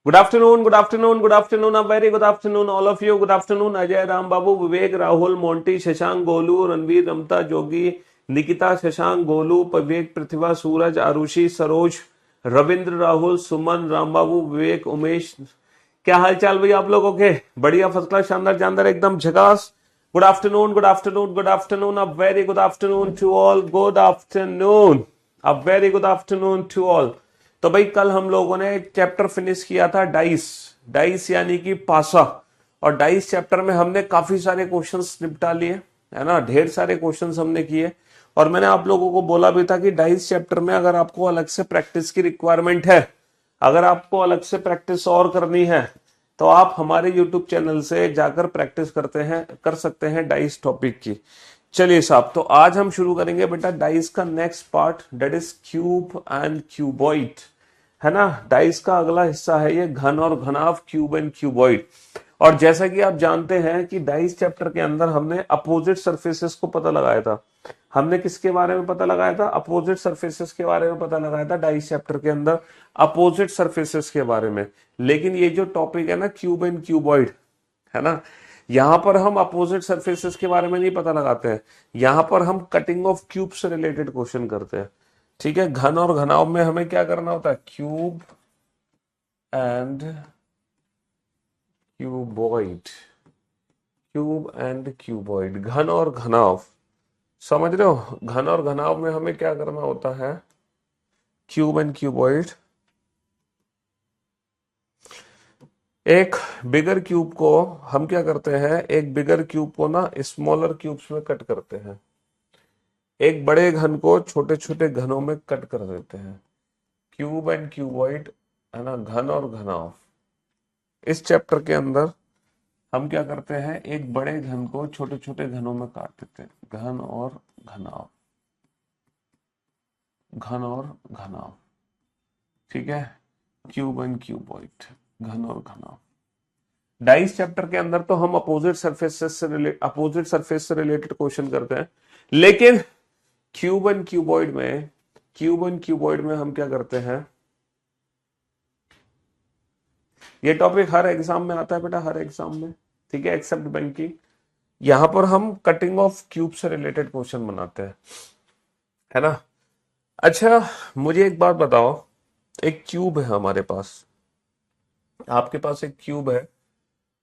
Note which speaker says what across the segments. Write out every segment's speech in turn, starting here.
Speaker 1: Good afternoon, good afternoon, good afternoon, a very good afternoon all of you. Good afternoon Ajay, Ram Babu, Vivek, Rahul, Monty, Shashank, Golu, Ranveer, रमता, जोगी, निकिता, शशांक, गोलू, विवेक, प्रतिभा, सूरज, आरुषि, सरोज, रविंद्र, राहुल, सुमन, राम बाबू, विवेक, उमेश। क्या हाल चाल भाई आप लोगों के? बढ़िया, फर्स्ट क्लास, शानदार, जानदार, एकदम झकास। Good afternoon, good afternoon, good afternoon, a very good afternoon to all. Good afternoon, a very good afternoon to all. तो भाई कल हम लोगों ने एक चैप्टर फिनिश किया था, डाइस। डाइस यानी कि पासा। और डाइस चैप्टर में हमने काफी सारे क्वेश्चंस निपटा लिए, है ना, ढेर सारे क्वेश्चंस हमने किए। और मैंने आप लोगों को बोला भी था कि डाइस चैप्टर में अगर आपको अलग से प्रैक्टिस की रिक्वायरमेंट है, अगर आपको अलग से प्रैक्टिस और करनी है, तो आप हमारे यूट्यूब चैनल से जाकर प्रैक्टिस कर सकते हैं डाइस टॉपिक की। चलिए साहब, तो आज हम शुरू करेंगे बेटा डाइस का next part, that is cube and cuboid, है ना। डाइस का अगला हिस्सा है ये घन और घनाभ, क्यूब एंड क्यूबॉइड। और जैसा कि आप जानते हैं कि डाइस चैप्टर के अंदर हमने अपोजिट सरफेसेस को पता लगाया था। हमने किसके बारे में पता लगाया था? अपोजिट सरफेसेस के बारे में पता लगाया था डाइस चैप्टर के अंदर, अपोजिट सरफेसेस के बारे में। लेकिन ये जो टॉपिक है ना, क्यूब एंड क्यूबॉइड, है ना, यहां पर हम अपोजिट सरफेसेस के बारे में नहीं पता लगाते हैं। यहां पर हम कटिंग ऑफ क्यूब से रिलेटेड क्वेश्चन करते हैं। ठीक है, घन और घनाभ में हमें क्या करना होता है? Cube and cuboid, cube and cuboid, घन और घनाभ। समझ रहे हो? घन और घनाभ में हमें क्या करना होता है? Cube and cuboid. एक बिगर क्यूब को हम क्या करते हैं? एक बिगर क्यूब को ना स्मॉलर क्यूब्स में कट करते हैं, एक बड़े घन को छोटे छोटे घनों में कट कर देते हैं। क्यूब एंड क्यूबॉइड, है ना, घन और घनाभ। इस चैप्टर के अंदर हम क्या करते हैं? एक बड़े घन को छोटे छोटे घनों में काट देते हैं, घन और घनाभ, घन और घनाभ। ठीक है, क्यूब एंड क्यूबॉइड, घन और घनाभ। डाइस चैप्टर के अंदर तो हम अपोजिट सरफेस से रिलेटेड क्वेश्चन करते हैं। लेकिन क्यूब एंड क्यूबॉइड में, क्यूब एंड क्यूबॉइड में हम क्या करते हैं? ये टॉपिक हर एग्जाम में आता है बेटा, हर एग्जाम में। ठीक है, एक्सेप्ट बैंकिंग। यहां पर हम कटिंग ऑफ क्यूब से रिलेटेड क्वेश्चन बनाते हैं, है ना। अच्छा, मुझे एक बात बताओ, एक क्यूब है हमारे पास, आपके पास एक क्यूब है,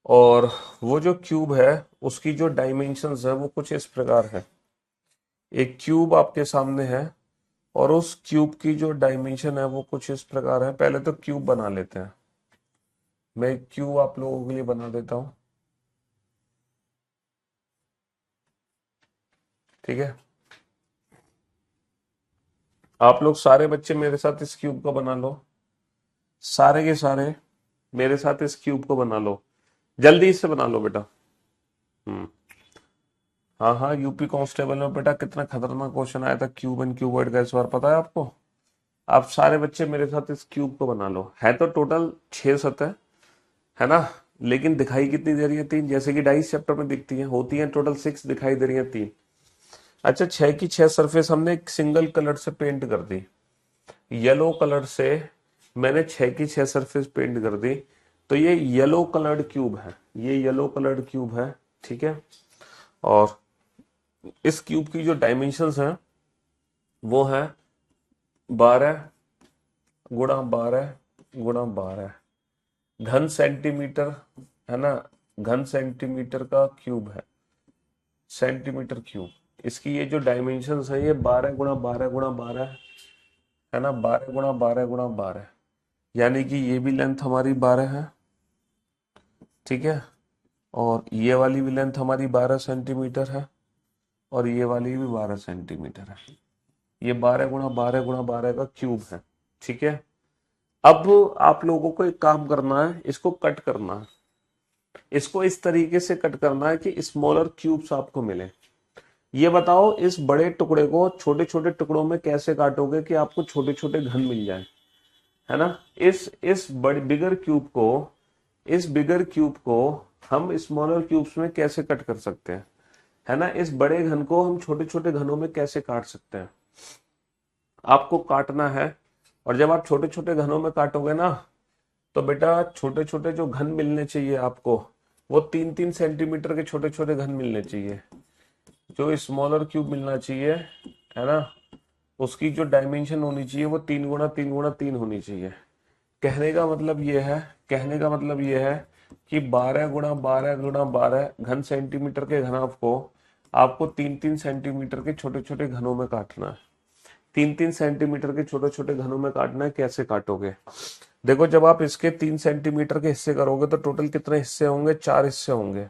Speaker 1: और वो जो क्यूब है उसकी जो डायमेंशंस है वो कुछ इस प्रकार है। एक क्यूब आपके सामने है और उस क्यूब की जो डायमेंशन है वो कुछ इस प्रकार है। पहले तो क्यूब बना लेते हैं, मैं एक क्यूब आप लोगों के लिए बना देता हूं। ठीक है, आप लोग सारे बच्चे मेरे साथ इस क्यूब को बना लो, सारे के सारे मेरे साथ इस क्यूब को बना लो, जल्दी से बना लो बेटा। हम्म, हाँ हाँ, यूपी कांस्टेबल में बेटा कितना खतरनाक क्वेश्चन आया था क्यूब एंड क्यूबॉइड का, इस बार पता है आपको? आप सारे बच्चे मेरे साथ इस क्यूब को बना लो। है तो टोटल 6 सतह, है ना, लेकिन दिखाई कितनी दे रही है? 3, जैसे कि डाइस चैप्टर में दिखती है, होती है टोटल 6, दिखाई दे रही है 3। अच्छा, 6 की 6 सरफेस हमने एक सिंगल कलर से पेंट कर दी, येलो कलर से मैंने 6 की 6 सरफेस पेंट कर दी। तो ये येलो कलर्ड क्यूब है, ये येलो कलर्ड क्यूब है। ठीक है, और इस क्यूब की जो डायमेंशंस हैं वो है 12 × 12 × 12 घन सेंटीमीटर, है ना, घन सेंटीमीटर का क्यूब है, सेंटीमीटर क्यूब। इसकी ये जो डायमेंशंस है ये 12 × 12 × 12, है ना, 12 × 12 × 12, यानी कि ये भी लेंथ हमारी 12 है। ठीक है, और ये वाली भी लेंथ हमारी 12 सेंटीमीटर है, और ये वाली भी 12 सेंटीमीटर है। ये 12 × 12 × 12 का क्यूब है। ठीक है, अब आप लोगों को एक काम करना है, इसको कट करना है, इसको इस तरीके से कट करना है कि स्मॉलर क्यूब्स आपको मिले। ये बताओ, इस बड़े टुकड़े को छोटे छोटे टुकड़ों में कैसे काटोगे कि आपको छोटे छोटे घन मिल जाए, है ना। इस बड़े बिगर क्यूब को, इस बिगर क्यूब को हम स्मॉलर क्यूब्स में कैसे कट कर सकते हैं, है ना। इस बड़े घन को हम छोटे छोटे घनों में कैसे काट सकते हैं, आपको काटना है। और जब आप छोटे छोटे घनों में काटोगे ना, तो बेटा छोटे छोटे जो घन मिलने चाहिए आपको, वो 3-3 सेंटीमीटर के छोटे छोटे घन मिलने चाहिए। जो स्मॉलर क्यूब मिलना चाहिए, है ना, उसकी जो डायमेंशन होनी चाहिए वो 3 गुणा 3 गुणा 3 होनी चाहिए। कहने का मतलब ये है, कहने का मतलब ये है कि 12 गुणा 12 गुणा 12 घन सेंटीमीटर के घनाभ को आपको 3-3 सेंटीमीटर के छोटे छोटे घनों में काटना है। 3-3 सेंटीमीटर के छोटे छोटे घनों में काटना है। कैसे काटोगे? देखो, जब आप इसके 3 सेंटीमीटर के हिस्से करोगे तो टोटल कितने हिस्से होंगे? 4 हिस्से होंगे।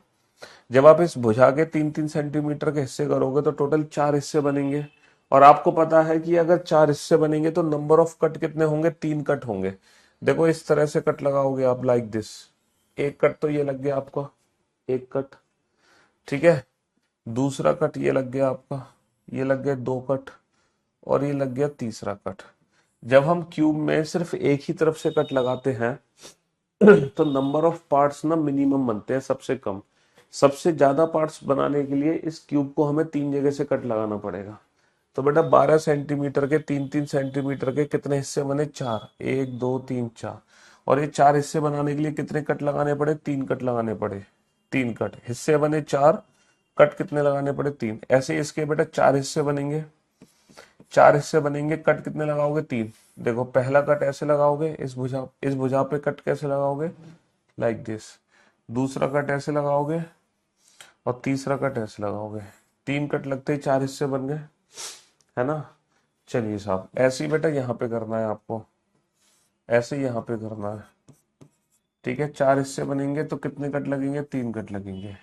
Speaker 1: जब आप इस भुजा के 3-3 सेंटीमीटर के हिस्से करोगे तो टोटल 4 हिस्से बनेंगे। और आपको पता है कि अगर 4 हिस्से बनेंगे तो नंबर ऑफ कट कितने होंगे? 3 कट होंगे। देखो, इस तरह से कट लगाओगे आप, लाइक दिस। एक कट तो ये लग गया आपका, एक कट, ठीक है। दूसरा कट ये लग गया आपका, ये लग गए 2 कट, और ये लग गया तीसरा कट। जब हम क्यूब में सिर्फ एक ही तरफ से कट लगाते हैं तो नंबर ऑफ पार्ट्स ना मिनिमम बनते हैं, सबसे कम। सबसे ज्यादा पार्ट्स बनाने के लिए इस क्यूब को हमें 3 जगह से कट लगाना पड़ेगा। तो बेटा 12 सेंटीमीटर के 3-3 सेंटीमीटर के कितने हिस्से बने? 4। 1 2 3 4। और ये 4 हिस्से बनाने के लिए कितने कट लगाने पड़े? 3 कट लगाने पड़े। 3 कट, हिस्से बने 4, कट कितने लगाने पड़े? 3। ऐसे इसके बेटा 4 हिस्से बनेंगे। 4 हिस्से बनेंगे, कट कितने लगाओगे? 3। देखो, पहला कट ऐसे लगाओगे, इस भुजा पे कट कैसे लगाओगे? Like this. दूसरा कट ऐसे लगाओगे, और तीसरा कट ऐसे लगाओगे। 3 कट लगते ही 4 हिस्से बन गए, है ना। चलिए साहब, ऐसे ही बेटा यहाँ पे करना है आपको, ऐसे ही यहाँ पे करना है, ठीक है। 4 हिस्से बनेंगे तो कितने कट लगेंगे? 3 कट लगेंगे।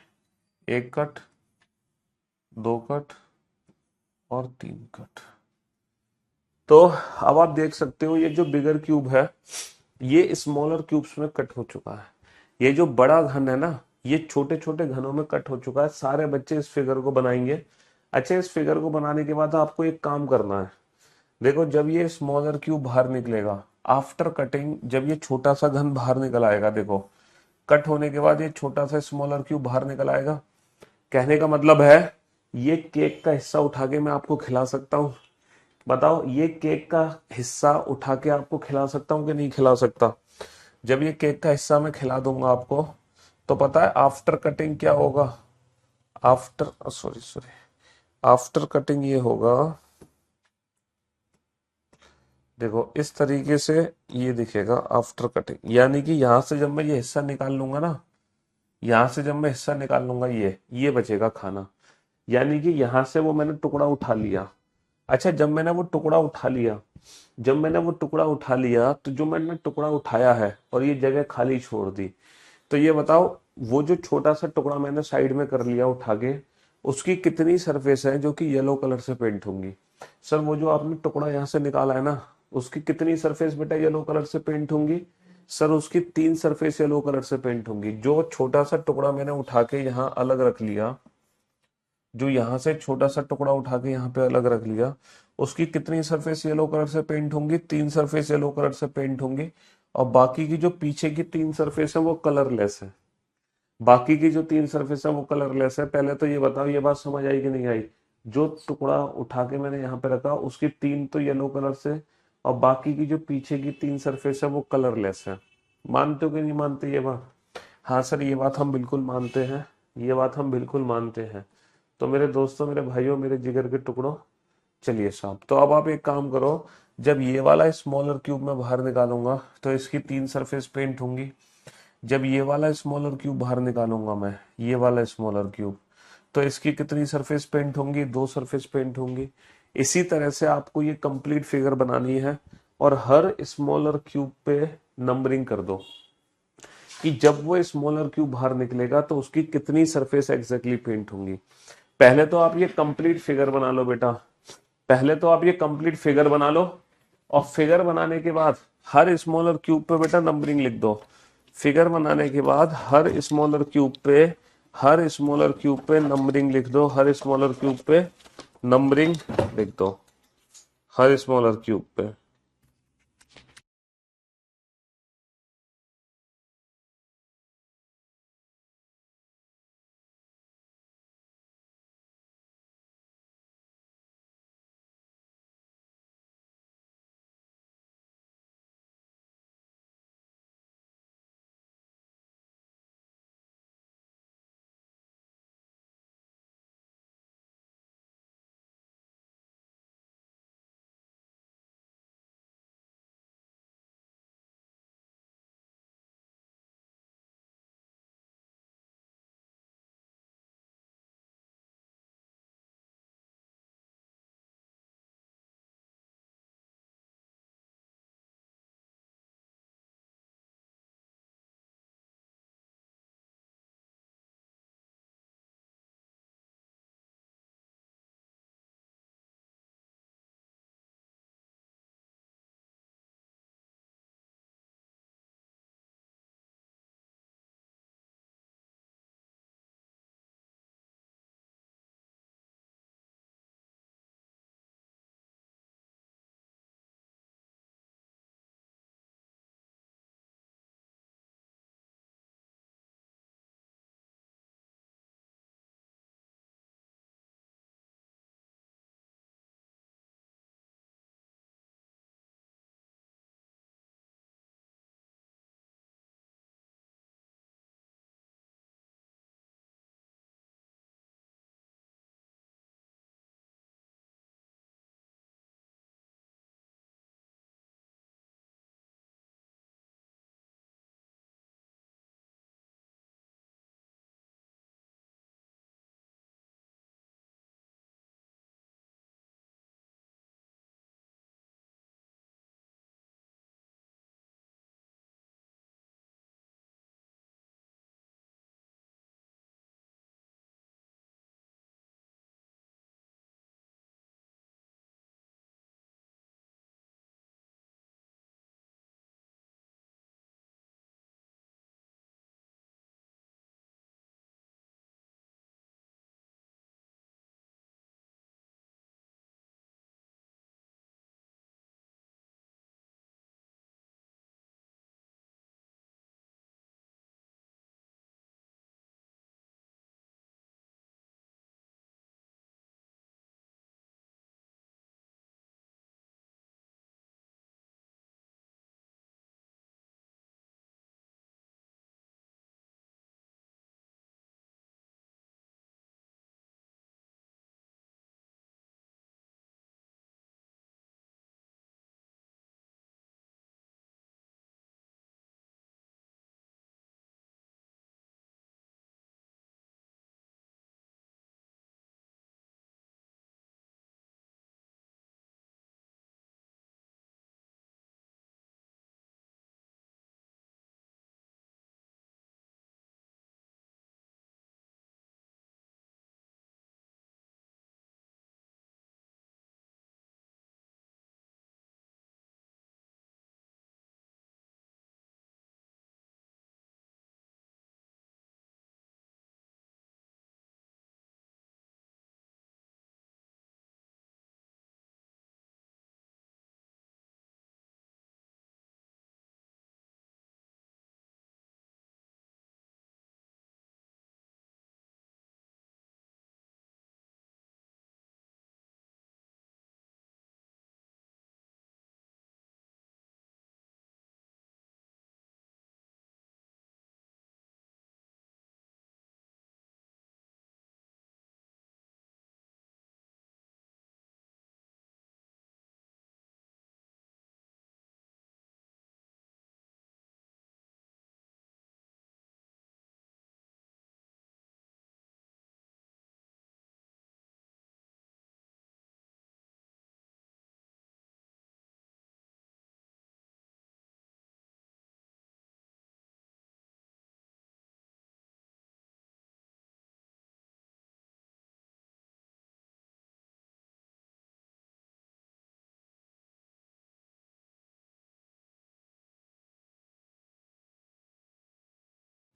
Speaker 1: एक कट, 2 कट, और 3 कट। तो अब आप देख सकते हो, ये जो बिगर क्यूब है ये स्मॉलर क्यूब्स में कट हो चुका है। ये जो बड़ा घन है ना, ये छोटे छोटे घनों में कट हो चुका है। सारे बच्चे इस फिगर को बनाएंगे। अच्छा, इस फिगर को बनाने के बाद आपको एक काम करना है। देखो, जब ये स्मॉलर क्यूब बाहर निकलेगा आफ्टर कटिंग, जब ये छोटा सा घन बाहर निकल आएगा, देखो कट होने के बाद ये छोटा सा स्मॉलर क्यूब बाहर निकल आएगा। कहने का मतलब है ये केक का हिस्सा उठा के मैं आपको खिला सकता हूँ। बताओ, ये केक का हिस्सा उठा के आपको खिला सकता हूँ कि नहीं खिला सकता? जब ये केक का हिस्सा मैं खिला दूंगा आपको, तो पता है आफ्टर कटिंग क्या होगा? After sorry sorry after cutting ये होगा, देखो इस तरीके से ये दिखेगा आफ्टर कटिंग। यानी कि यहां से जब मैं ये हिस्सा निकाल लूंगा ना, यहां से जब मैं हिस्सा निकाल लूंगा, ये बचेगा खाना। यानी कि यहां से वो मैंने टुकड़ा उठा लिया। अच्छा, जब मैंने वो टुकड़ा उठा लिया, जब मैंने वो टुकड़ा उठा लिया, तो जो मैंने टुकड़ा उठाया है और ये जगह खाली छोड़ दी, तो ये बताओ, वो जो छोटा सा टुकड़ा मैंने साइड में कर लिया उठा के, उसकी कितनी सरफेस है जो कि येलो कलर से पेंट होंगी? सर, वो जो आपने टुकड़ा यहाँ से निकाला है ना, उसकी कितनी सरफेस बेटा येलो कलर से पेंट होंगी? सर, उसकी 3 सरफेस येलो कलर से पेंट होंगी। जो छोटा सा टुकड़ा मैंने उठा के यहाँ अलग रख लिया, जो यहाँ से छोटा सा टुकड़ा उठा के यहाँ पे अलग रख लिया, उसकी कितनी सरफेस येलो कलर से पेंट होंगी? 3 सरफेस येलो कलर से पेंट होंगी। और बाकी की जो पीछे की 3 सरफेस है वो कलरलेस है। बाकी की जो 3 सरफेस है वो कलरलेस है। पहले तो ये बताओ, ये बात समझ आई कि नहीं आई? जो टुकड़ा उठा के मैंने यहाँ पे रखा, उसकी 3 तो येलो कलर से, और बाकी की जो पीछे की 3 सरफेस है वो कलरलेस है। मानते हो कि नहीं मानते ये बात? हाँ सर, ये बात हम बिल्कुल मानते हैं, ये बात हम बिल्कुल मानते हैं। तो मेरे दोस्तों, मेरे भाइयों, मेरे जिगर के टुकड़ों, चलिए साहब, तो अब आप एक काम करो। जब ये वाला स्मॉलर क्यूब मैं बाहर निकालूंगा तो इसकी 3 सरफेस पेंट होंगी। जब ये वाला स्मॉलर क्यूब बाहर निकालूंगा मैं, ये वाला स्मॉलर क्यूब, तो इसकी कितनी सरफेस पेंट होंगी? 2 सरफेस पेंट होंगी। इसी तरह से आपको ये कंप्लीट फिगर बनानी है, और हर स्मॉलर क्यूब पे नंबरिंग कर दो कि जब वो स्मॉलर क्यूब बाहर निकलेगा तो उसकी कितनी सरफेस एग्जैक्टली पेंट होंगी। पहले तो आप ये कंप्लीट फिगर बना लो बेटा, पहले तो आप ये कंप्लीट फिगर बना लो, और फिगर बनाने के बाद हर स्मॉलर क्यूब पे बेटा नंबरिंग लिख दो। फिगर बनाने के बाद हर स्मॉलर क्यूब पे नंबरिंग लिख दो, हर स्मॉलर क्यूब पे नंबरिंग लिख दो, हर स्मॉलर क्यूब पे।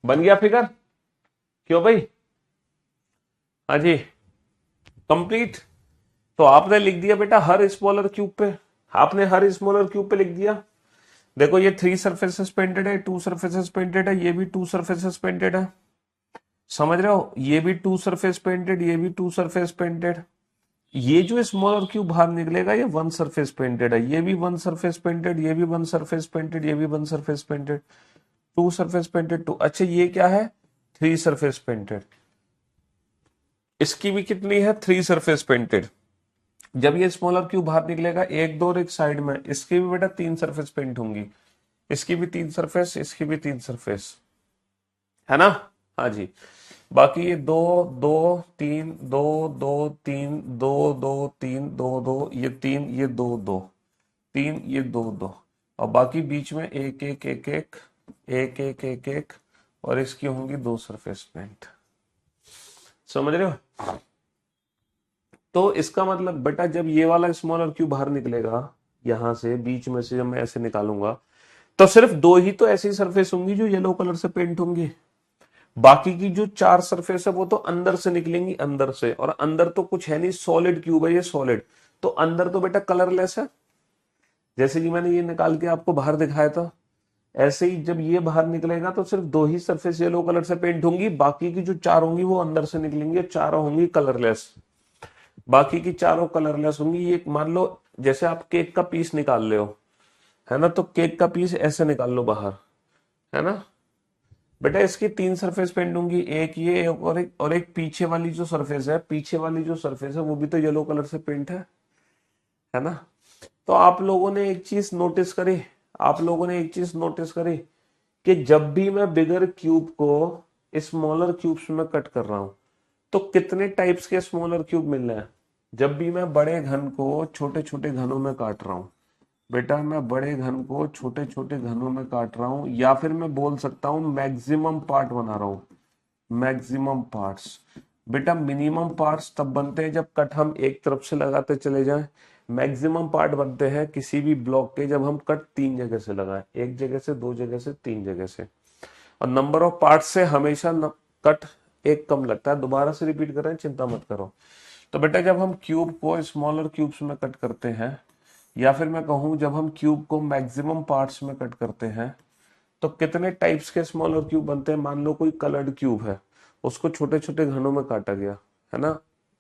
Speaker 1: बन गया फिगर? क्यों भाई? हाँ जी, कंप्लीट। तो आपने लिख दिया बेटा हर स्मॉलर क्यूब पे, आपने हर स्मॉलर क्यूब पे लिख दिया। देखो ये 3 सरफेसेस पेंटेड है, 2 सरफेसेस पेंटेड है, ये भी 2 सरफेसेस पेंटेड है। समझ रहे हो? ये भी 2 सरफेस पेंटेड, ये भी 2 सरफेस पेंटेड। ये जो स्मॉलर क्यूब बाहर निकलेगा ये 1 सरफेस पेंटेड है, ये भी 1 सरफेस पेंटेड, ये भी 1 सरफेस पेंटेड, ये भी 1 सरफेस पेंटेड, 2 सरफेस पेंटेड 2। अच्छा ये क्या है? 3 सरफेस पेंटेड। इसकी भी कितनी है? 3 सरफेस पेंटेड। जब ये स्मॉलर क्यूब बाहर निकलेगा एक दो और एक साइड में, इसकी भी बेटा 3 सरफेस पेंट होंगी, इसकी भी 3 सरफेस, इसकी भी 3 सरफेस, है ना? हाँ जी। बाकी ये दो दो तीन दो दो तीन दो दो तीन दो दो, ये तीन, ये दो दो तीन, ये दो दो, और बाकी बीच में एक एक एक एक एक एक एक एक, और इसकी होंगी 2 सरफेस पेंट। समझ रहे हो? तो इसका मतलब बेटा जब ये वाला स्मॉलर क्यूब बाहर निकलेगा यहां से बीच में से, जब मैं ऐसे निकालूंगा तो सिर्फ 2 ही तो ऐसी सरफेस होंगी जो येलो कलर से पेंट होंगी। बाकी की जो 4 सरफेस है वो तो अंदर से निकलेंगी, अंदर से, और अंदर तो कुछ है नहीं, सॉलिड क्यूब है ये, सॉलिड। तो अंदर तो बेटा कलरलेस है, जैसे कि मैंने ये निकाल के आपको बाहर दिखाया था। ऐसे ही जब ये बाहर निकलेगा तो सिर्फ 2 ही सरफेस येलो कलर से पेंट होंगी, बाकी की जो 4 होंगी वो अंदर से निकलेंगी, चारों होंगी कलरलेस। बाकी की चारों कलरलेस होंगी। ये मान लो जैसे आप केक का पीस निकाल रहे हो, है ना, तो केक का पीस ऐसे निकाल लो बाहर, है ना बेटा। इसकी 3 सरफेस पेंट होंगी, एक ये और एक पीछे वाली जो सरफेस है, पीछे वाली जो सरफेस है वो भी तो येलो कलर से पेंट है ना। तो आप लोगों ने एक चीज नोटिस करी, आप लोगों ने एक चीज नोटिस करी कि जब भी मैं बिगर क्यूब को स्मॉलर क्यूब्स में कट कर रहा हूं तो कितने टाइप्स के स्मॉलर क्यूब मिल रहे हैं। जब भी मैं बड़े घन को छोटे छोटे घनों में काट रहा हूं, बेटा मैं बड़े घन को छोटे छोटे घनों में काट रहा हूं, या फिर मैं बोल सकता हूं मैक्सिमम पार्ट बना रहा हूं, मैक्सिमम पार्ट्स। बेटा मिनिमम पार्ट्स तब बनते हैं जब कट हम एक तरफ से लगाते चले जाएं, मैक्सिमम पार्ट बनते हैं किसी भी ब्लॉक के जब हम कट 3 जगह से लगाएं, एक जगह से, 2 जगह से, 3 जगह से। और नंबर ऑफ पार्ट से हमेशा कट एक कम लगता है। दोबारा से रिपीट कर रहे हैं, चिंता मत करो। तो बेटा जब हम क्यूब को स्मॉलर क्यूब्स में कट करते हैं, या फिर मैं कहूं जब हम क्यूब को मैक्सिमम पार्ट्स में कट करते हैं, तो कितने टाइप्स के स्मॉलर क्यूब बनते हैं। मान लो कोई कलर्ड क्यूब है, उसको छोटे छोटे घनों में काटा गया, है ना।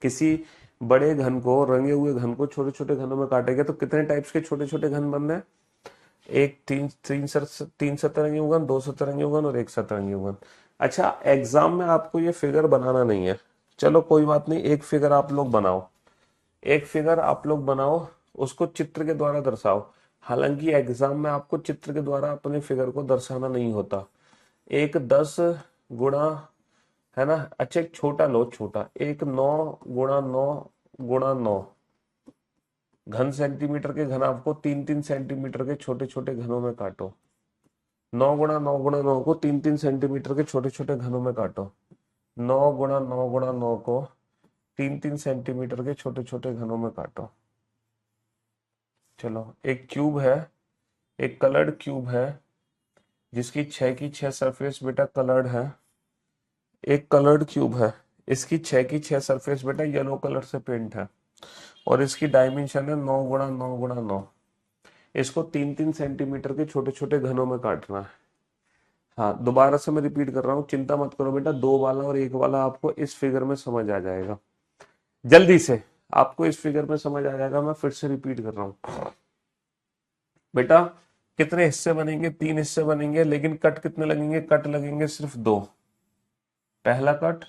Speaker 1: किसी बड़े घन को, रंगे हुए घन को छोटे छोटे घनों में काटा गया, तो कितने टाइप्स के छोटे छोटे घन बन रहे हैं। एक तीन सतरंगी उगन, 2 सतरंगी उगन और 1 सतरंगी उगन। अच्छा एग्जाम में आपको ये फिगर बनाना नहीं है, चलो कोई बात नहीं, एक फिगर आप लोग बनाओ, एक फिगर आप लोग बनाओ, उसको चित्र के द्वारा दर्शाओ। हालांकि एग्जाम में आपको चित्र के द्वारा अपने फिगर को दर्शाना नहीं होता। एक 10 गुणा, है ना, अच्छा एक छोटा लो, छोटा एक 9 गुणा 9 गुणा 9 घन सेंटीमीटर के घन आपको 3-3 सेंटीमीटर के छोटे छोटे घनों में काटो। 9 गुणा 9 गुणा 9 को 3-3 सेंटीमीटर के छोटे छोटे घनों में काटो। 9 गुणा 9 गुणा 9 को 3-3 सेंटीमीटर के छोटे छोटे घनों में काटो। चलो एक क्यूब है, एक कलर्ड क्यूब है जिसकी 6 की 6 सरफेस बेटा कलर्ड है। एक कलर्ड क्यूब है, इसकी 6 की 6 सरफेस बेटा येलो कलर से पेंट है, और इसकी डायमेंशन है 9 गुणा 9 गुणा 9। इसको 3-3 सेंटीमीटर के छोटे छोटे घनों में काटना है। हाँ दोबारा से मैं रिपीट कर रहा हूँ, चिंता मत करो बेटा, 2 वाला और 1 वाला आपको इस फिगर में समझ आ जाएगा, जल्दी से आपको इस फिगर में समझ आ जाएगा। मैं फिर से रिपीट कर रहा हूँ बेटा, कितने हिस्से बनेंगे, 3 हिस्से बनेंगे, लेकिन कट कितने लगेंगे, कट लगेंगे सिर्फ 2। पहला कट,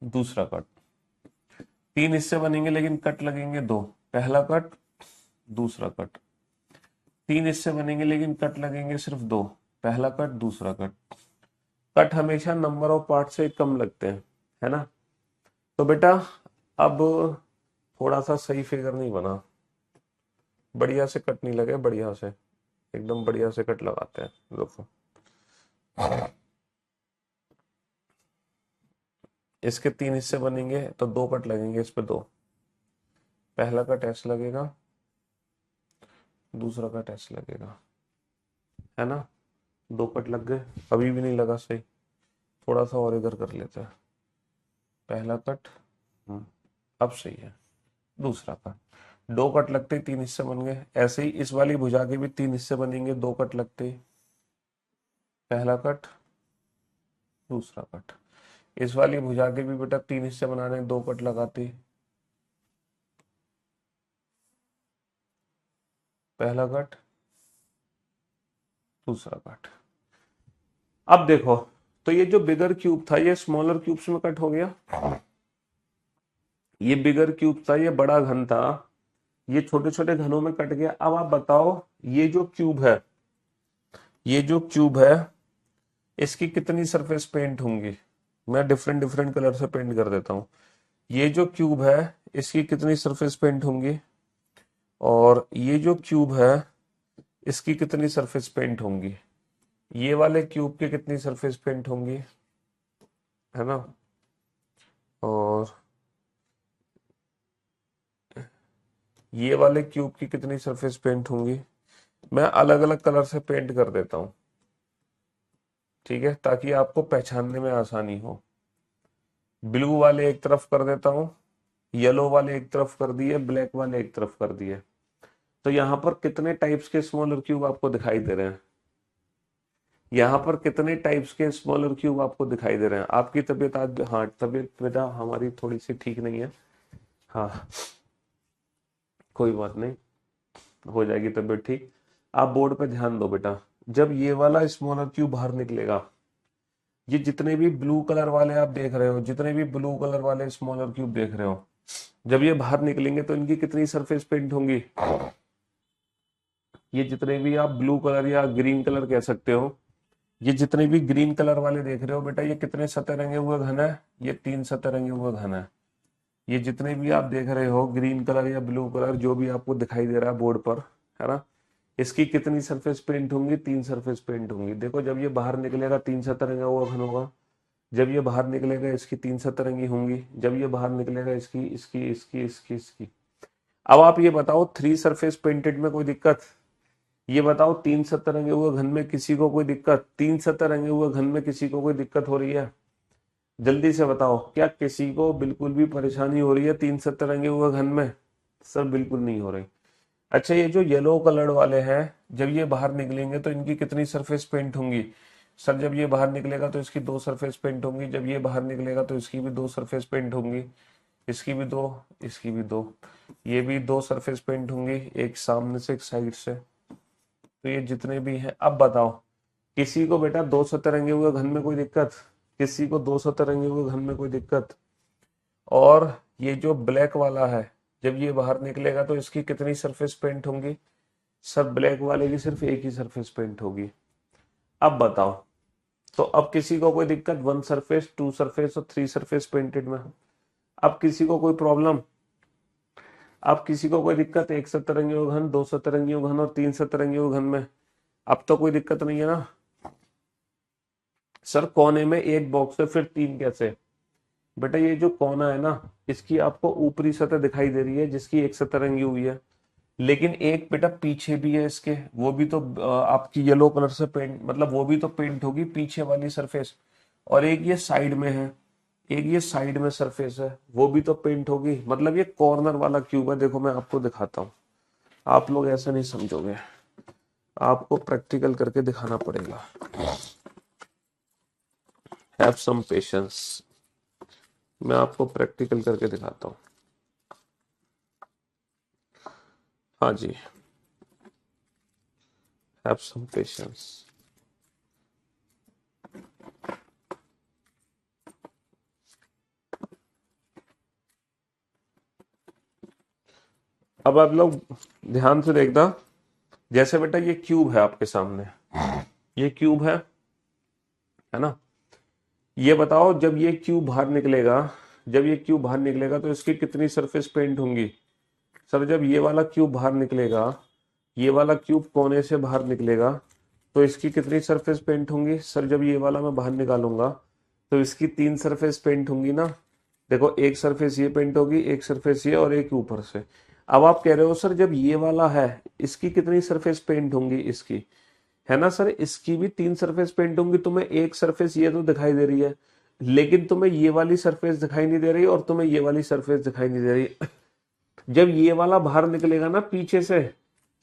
Speaker 1: दूसरा कट। 3 हिस्से बनेंगे लेकिन कट लगेंगे 2। पहला कट, दूसरा कट। 3 हिस्से बनेंगे लेकिन कट लगेंगे सिर्फ 2। पहला कट, दूसरा कट। कट हमेशा नंबर ऑफ पार्ट से कम लगते हैं, है ना। तो बेटा अब थोड़ा सा सही फिगर नहीं बना, बढ़िया से कट नहीं लगे, बढ़िया से, एकदम बढ़िया से कट लगाते हैं। देखो इसके 3 हिस्से बनेंगे तो 2 कट लगेंगे इस पे, 2। पहला कट ऐसे लगेगा, दूसरा कट ऐसे लगेगा, है ना। दो कट लग गए, अभी भी नहीं लगा सही, थोड़ा सा और इधर कर लेते हैं। पहला कट, अब सही है। दूसरा कट, दो कट लगते ही तीन हिस्से बन गए। ऐसे ही इस वाली भुजा के भी तीन हिस्से बनेंगे, दो कट लगते ही। पहला कट, दूसरा कट। इस वाली भुजा के भी बेटा तीन हिस्से बनाने, दो कट लगाते ही। पहला कट, दूसरा कट। अब देखो, तो ये जो बिगर क्यूब था ये स्मॉलर क्यूब्स में कट हो गया। ये बिगर क्यूब था, ये बड़ा घन था, ये छोटे छोटे घनों में कट गया। अब आप बताओ, ये जो क्यूब है, ये जो क्यूब है, इसकी कितनी सरफेस पेंट होंगी? मैं डिफरेंट डिफरेंट कलर से पेंट कर देता हूँ। ये जो क्यूब है, इसकी कितनी सरफेस पेंट होंगी? और ये जो क्यूब है, इसकी कितनी सरफेस पेंट होंगी? ये वाले क्यूब की कितनी सरफेस पेंट होंगी, है ना? और ये वाले क्यूब की कितनी सरफेस पेंट होंगी? मैं अलग अलग कलर से पेंट कर देता हूं, ठीक है, ताकि आपको पहचानने में आसानी हो। ब्लू वाले एक तरफ कर देता हूं, येलो वाले एक तरफ कर दिए, ब्लैक वाले एक तरफ कर दिए। तो यहाँ पर कितने टाइप्स के स्मॉलर क्यूब आपको दिखाई दे रहे हैं? यहाँ पर कितने टाइप्स के स्मॉलर क्यूब आपको दिखाई दे रहे हैं? आपकी तबीयत आज, हाँ तबीयत बेटा हमारी थोड़ी सी ठीक नहीं है। हाँ, कोई बात नहीं, हो जाएगी तबीयत ठीक। आप बोर्ड पे ध्यान दो बेटा। जब ये वाला स्मॉलर क्यूब बाहर निकलेगा, ये जितने भी ब्लू कलर वाले आप देख रहे हो, जितने भी ब्लू कलर वाले स्मॉलर क्यूब देख रहे हो, जब ये बाहर निकलेंगे तो इनकी कितनी सरफेस पेंट होंगी? ये जितने भी आप ब्लू कलर या ग्रीन कलर कह सकते हो, ये जितने भी ग्रीन कलर वाले देख रहे हो बेटा, ये कितने सतह रंगे हुए घन है? ये तीन सतह रंगे हुए घन है। ये जितने भी आप देख रहे हो ग्रीन कलर या ब्लू कलर, जो भी आपको दिखाई दे रहा है बोर्ड पर, है ना, इसकी कितनी सरफेस पेंट होंगी? तीन सरफेस पेंट होंगी। देखो, जब ये बाहर निकलेगा तीन सतह रंगा हुआ घन होगा, जब ये बाहर निकलेगा इसकी तीन सतरंगी होंगी, जब ये बाहर निकलेगा इसकी इसकी इसकी इसकी इसकी। अब आप ये बताओ, थ्री सरफेस पेंटेड में कोई दिक्कत? ये बताओ, तीन सतरंगे हुए घन में किसी को कोई दिक्कत? तीन सतरंगे हुए घन में किसी को कोई दिक्कत हो रही है? जल्दी से बताओ, क्या किसी को बिल्कुल भी परेशानी हो रही है तीन सतरंगे हुए घन में? सर बिल्कुल नहीं हो रही। अच्छा, ये जो येलो कलर वाले हैं, जब ये बाहर निकलेंगे तो इनकी कितनी सरफेस पेंट होंगी? सर जब ये बाहर निकलेगा तो इसकी दो सरफेस पेंट होंगी, जब ये बाहर निकलेगा तो इसकी भी दो सरफेस पेंट होंगी, इसकी भी दो, इसकी भी दो, ये भी दो सरफेस पेंट होंगी, एक सामने से एक साइड से। तो ये जितने भी हैं, अब बताओ, किसी को बेटा दो सतरंगे हुए घन में कोई दिक्कत? किसी को दो सतरंगे हुए घन में कोई दिक्कत? और ये जो ब्लैक वाला है, जब ये बाहर निकलेगा तो इसकी कितनी सरफेस पेंट होंगी? सब ब्लैक वाले की सिर्फ एक ही सरफेस पेंट होगी। अब बताओ, तो अब किसी को कोई दिक्कत वन सरफेस, टू सरफेस और थ्री सरफेस पेंटेड में? अब किसी को कोई प्रॉब्लम? अब किसी को कोई दिक्कत एक सतरंगी घन, दो सतरंगी घन और तीन सतरंगी घन में? अब तो कोई दिक्कत नहीं है ना? सर कोने में एक बॉक्स है, फिर तीन कैसे? बेटा ये जो कोना है ना, इसकी आपको ऊपरी सतह दिखाई दे रही है जिसकी एक सतरंगी हुई है, लेकिन एक बेटा पीछे भी है इसके, वो भी तो आपकी येलो कलर से पेंट, मतलब वो भी तो पेंट होगी पीछे वाली सरफेस। और एक ये साइड में है, एक ये साइड में सरफेस है, वो भी तो पेंट होगी। मतलब ये कॉर्नर वाला क्यूब है। देखो मैं आपको दिखाता हूँ, आप लोग ऐसा नहीं समझोगे, आपको प्रैक्टिकल करके दिखाना पड़ेगा। हैव सम पेशेंस, मैं आपको प्रैक्टिकल करके दिखाता हूँ। हाँ जी, हैव सम पेशेंस। अब आप लोग ध्यान से देखना, जैसे बेटा ये क्यूब है आपके सामने, ये क्यूब है ना? ये बताओ, जब ये क्यूब बाहर निकलेगा, जब ये क्यूब बाहर निकलेगा तो इसकी कितनी सरफेस पेंट होंगी? सर जब ये वाला क्यूब बाहर निकलेगा, ये वाला क्यूब कोने से बाहर निकलेगा, तो इसकी कितनी सरफेस पेंट होंगी? सर जब ये वाला मैं बाहर निकालूंगा तो इसकी तीन सरफेस पेंट होंगी ना। देखो, एक सरफेस ये पेंट होगी, एक सरफेस ये, और एक ऊपर से। अब आप कह रहे हो सर जब ये वाला है, इसकी कितनी सरफेस पेंट होंगी? इसकी, है ना सर, इसकी भी 3 सरफेस पेंट होंगी। तुम्हें एक सरफेस ये तो दिखाई दे रही है, लेकिन तुम्हें ये वाली सरफेस दिखाई नहीं दे रही और तुम्हें ये वाली सरफेस दिखाई नहीं दे रही। जब ये वाला बाहर निकलेगा ना पीछे से,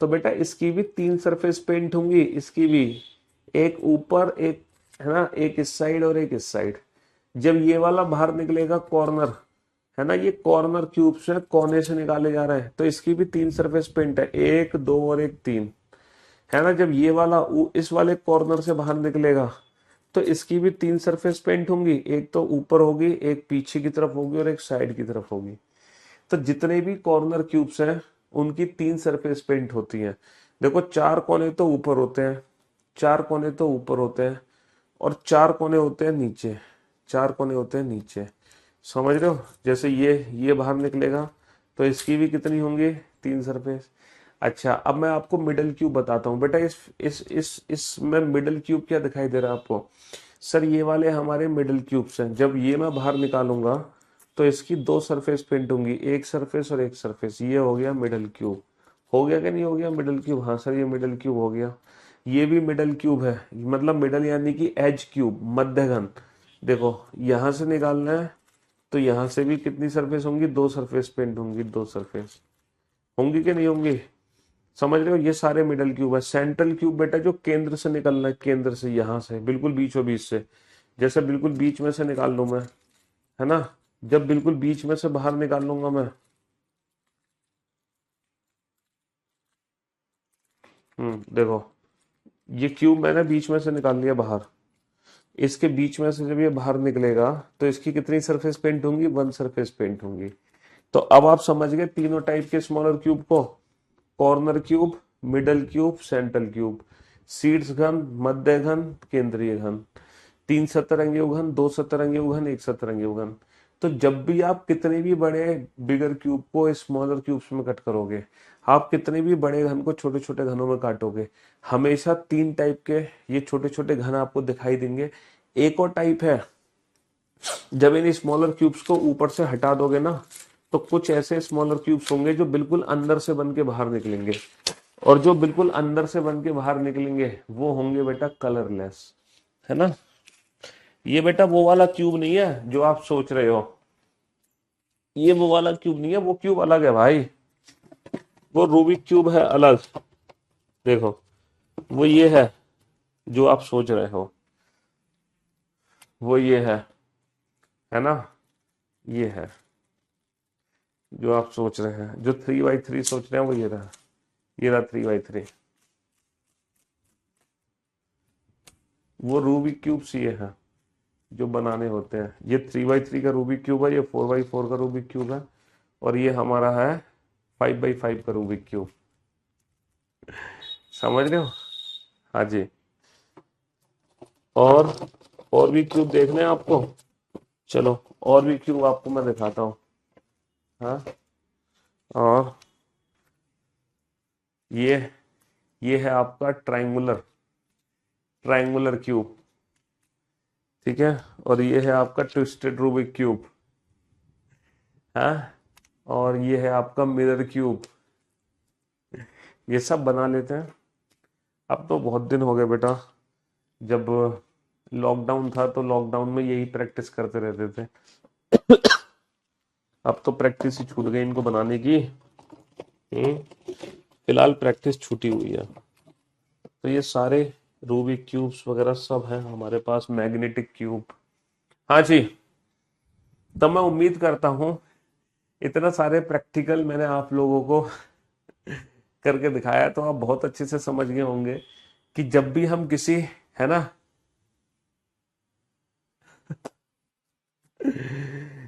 Speaker 1: तो बेटा इसकी भी 3 सरफेस पेंट होंगी, इसकी भी, एक ऊपर, एक, है ना, एक इस साइड और एक इस साइड। जब ये वाला बाहर निकलेगा कॉर्नर, है ना, ये कॉर्नर क्यूब से कोने से निकाले जा रहे हैं, तो इसकी भी 3 सरफेस पेंट है, एक, दो और एक, 3, है ना। जब ये वाला इस वाले कॉर्नर से बाहर निकलेगा, तो इसकी भी 3 सरफेस पेंट होंगी, एक तो ऊपर होगी, एक पीछे की तरफ होगी और एक साइड की तरफ होगी। तो जितने भी कॉर्नर क्यूब्स हैं उनकी 3 सरफेस पेंट होती हैं। देखो 4 कोने तो ऊपर होते हैं, 4 कोने तो ऊपर होते हैं, और 4 कोने होते हैं नीचे, 4 कोने होते हैं नीचे। समझ रहे हो? जैसे ये बाहर निकलेगा, तो इसकी भी कितनी होंगी? 3 सरफेस। अच्छा, अब मैं आपको मिडल क्यूब बताता हूँ बेटा। इसमें मिडल क्यूब क्या दिखाई दे रहा है आपको? सर ये वाले हमारे मिडल क्यूब्स हैं। जब ये मैं बाहर निकालूंगा तो इसकी 2 सरफेस पेंट होंगी, एक सरफेस और एक सरफेस। ये हो गया मिडल क्यूब। हो गया कि नहीं हो गया मिडल क्यूब? हाँ सर, ये मिडल क्यूब हो गया। ये भी मिडल क्यूब है, मतलब मिडल यानी कि एज क्यूब, मध्यघन। देखो यहां से निकालना है, तो यहां से भी कितनी सरफेस होंगी? 2 सरफेस पेंट होंगी, 2 सरफेस होंगी कि नहीं होंगी? समझ रहे हो? ये सारे मिडल क्यूब है। सेंट्रल क्यूब बेटा जो केंद्र से निकलना है, केंद्र से, यहां से बिल्कुल बीचों बीच से। जैसे बिल्कुल बीच में से निकाल लूं मैं, है ना, जब बिल्कुल बीच में से बाहर निकाल लूंगा मैं, देखो ये क्यूब मैंने बीच में से निकाल लिया बाहर। इसके बीच में से जब ये बाहर निकलेगा, तो इसकी कितनी सरफेस पेंट होंगी? 1 सरफेस पेंट होंगी। तो अब आप समझ गए तीनों टाइप के स्मॉलर क्यूब को, corner cube, middle cube, central cube, शीर्ष घन, मध्य घन, केंद्रीय घन, 3 सतरंगी उघन, 2 सतरंगी उघन, 1 सतरंगी उघन। तो जब भी आप कितने भी बड़े बिगर क्यूब को स्मॉलर क्यूब्स में कट करोगे, आप कितने भी बड़े घन को छोटे छोटे घनों में काटोगे, हमेशा 3 टाइप के ये छोटे छोटे घन आपको दिखाई देंगे। एक और टाइप है, जब इन स्मॉलर क्यूब्स को ऊपर से हटा दोगे ना, तो कुछ ऐसे स्मॉलर क्यूब्स होंगे जो बिल्कुल अंदर से बन के बाहर निकलेंगे, और जो बिल्कुल अंदर से बन के बाहर निकलेंगे वो होंगे बेटा कलरलेस, है ना। ये बेटा वो वाला क्यूब नहीं है जो आप सोच रहे हो, ये वो वाला क्यूब नहीं है, वो क्यूब अलग है भाई, वो रूबिक क्यूब है अलग। देखो वो ये है जो आप सोच रहे हो, वो ये है ना, ये है जो आप सोच रहे हैं, जो 3x3 सोच रहे हैं, वो ये रहा, ये रहा 3x3। वो रूबिक क्यूब ये है जो बनाने होते हैं। ये 3x3 का रूबिक क्यूब है, ये 4x4 का रूबिक क्यूब है, और ये हमारा है 5x5 का रूबिक क्यूब। समझ रहे हो? हाँ जी। और और भी क्यूब देखने हैं आपको? चलो और भी क्यूब आपको मैं दिखाता हूँ। हाँ, और ये ये है आपका ट्रायंगुलर ट्रायंगुलर क्यूब, ठीक है। और ये है आपका ट्विस्टेड रूबिक क्यूब, हाँ। और ये है आपका मिरर क्यूब। ये सब बना लेते हैं। अब तो बहुत दिन हो गए बेटा, जब लॉकडाउन था तो लॉकडाउन में यही प्रैक्टिस करते रहते थे। अब तो प्रैक्टिस ही छूट गई इनको बनाने की। फिलहाल प्रैक्टिस छूटी हुई है। तो ये सारे रूबिक क्यूब्स वगैरह सब हैं हमारे पास, मैग्नेटिक क्यूब। हाँ जी। तो मैं उम्मीद करता हूँ इतना सारे प्रैक्टिकल मैंने आप लोगों को करके दिखाया, तो आप बहुत अच्छे से समझ गए होंगे कि जब भी हम किसी, है ना,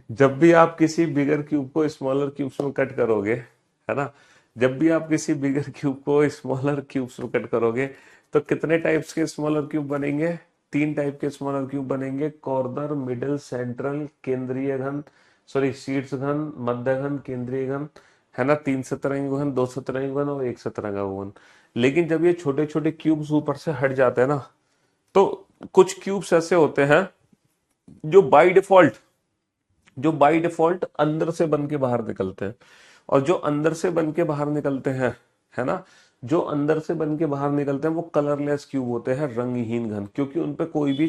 Speaker 1: जब भी आप किसी बिगर क्यूब को स्मॉलर क्यूब्स में कट करोगे, है ना, जब भी आप किसी बिगर क्यूब को स्मॉलर क्यूब्स में कट करोगे, तो कितने टाइप्स के स्मॉलर क्यूब बनेंगे? 3 टाइप के स्मॉलर क्यूब बनेंगे, कॉर्नर, मिडिल, सेंट्रल, केंद्रीय घन, सॉरी शीर्ष घन, मध्य घन, केंद्रीय घन, है ना, 3 सतरंगी घन, 2 सतरंगी घन और 1 सतरंगा घन। लेकिन जब ये छोटे छोटे क्यूब्स ऊपर से हट जाते हैं ना, तो कुछ क्यूब्स ऐसे होते हैं जो बाय डिफॉल्ट अंदर से बन के बाहर निकलते हैं। और जो अंदर से बन के बाहर निकलते हैं, है ना, जो अंदर से बन के बाहर निकलते हैं वो कलरलेस क्यूब होते हैं, रंगहीन घन, क्योंकि उन पे कोई भी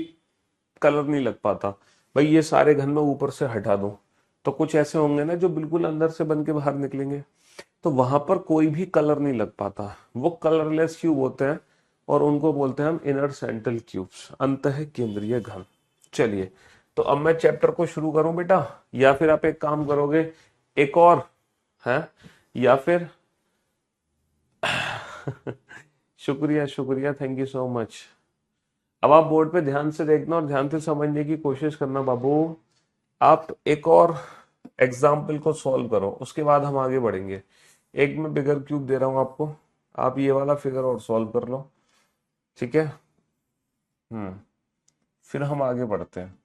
Speaker 1: कलर नहीं लग पाता। भाई ये सारे घन में ऊपर से हटा दो, तो कुछ ऐसे होंगे ना जो बिल्कुल अंदर से बन के बाहर निकलेंगे, तो वहां पर कोई भी कलर नहीं लग पाता, वो कलरलेस क्यूब होते हैं, और उनको बोलते हैं हम इनर सेंट्रल क्यूब्स, अंतः केंद्रीय घन। चलिए, तो अब मैं चैप्टर को शुरू करूं बेटा, या फिर आप एक काम करोगे, एक और है, या फिर शुक्रिया शुक्रिया, थैंक यू सो मच। अब आप बोर्ड पे ध्यान से देखना और ध्यान से समझने की कोशिश करना बाबू। आप एक और एग्जाम्पल को सॉल्व करो, उसके बाद हम आगे बढ़ेंगे। एक मैं बिगर क्यूब दे रहा हूं आपको, आप ये वाला फिगर और सॉल्व कर लो, ठीक है। फिर हम आगे बढ़ते हैं,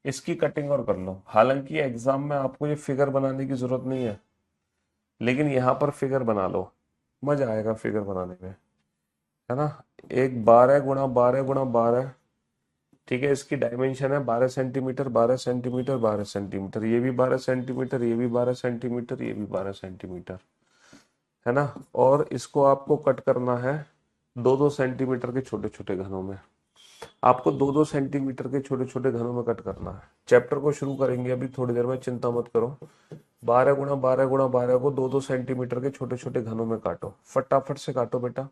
Speaker 1: इसकी कटिंग और कर लो। हालांकि एग्जाम में आपको ये फिगर बनाने की जरूरत नहीं है, लेकिन यहाँ पर फिगर बना लो, मजा आएगा फिगर बनाने में, है ना। एक 12 × 12 × 12, ठीक है, इसकी डायमेंशन है 12 सेंटीमीटर, 12 सेंटीमीटर, 12 सेंटीमीटर, ये भी 12 सेंटीमीटर, ये भी 12 सेंटीमीटर, ये भी 12 सेंटीमीटर, है ना। और इसको आपको कट करना है 2-2 सेंटीमीटर के छोटे छोटे घनों में। आपको 2-2 सेंटीमीटर के छोटे छोटे घनों में कट करना है। चैप्टर को शुरू करेंगे अभी थोड़ी देर में, चिंता मत करो। 12 × 12 × 12 को 2-2 सेंटीमीटर के छोटे छोटे घनों में काटो, फटाफट से काटो बेटा,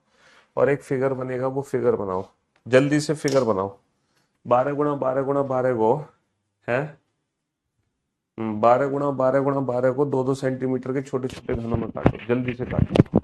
Speaker 1: और एक फिगर बनेगा, वो फिगर बनाओ, जल्दी से फिगर बनाओ। 12 × 12 × 12 को है 12 × 12 × 12 को 2-2 सेंटीमीटर के छोटे छोटे घनों में काटो, जल्दी से काटो।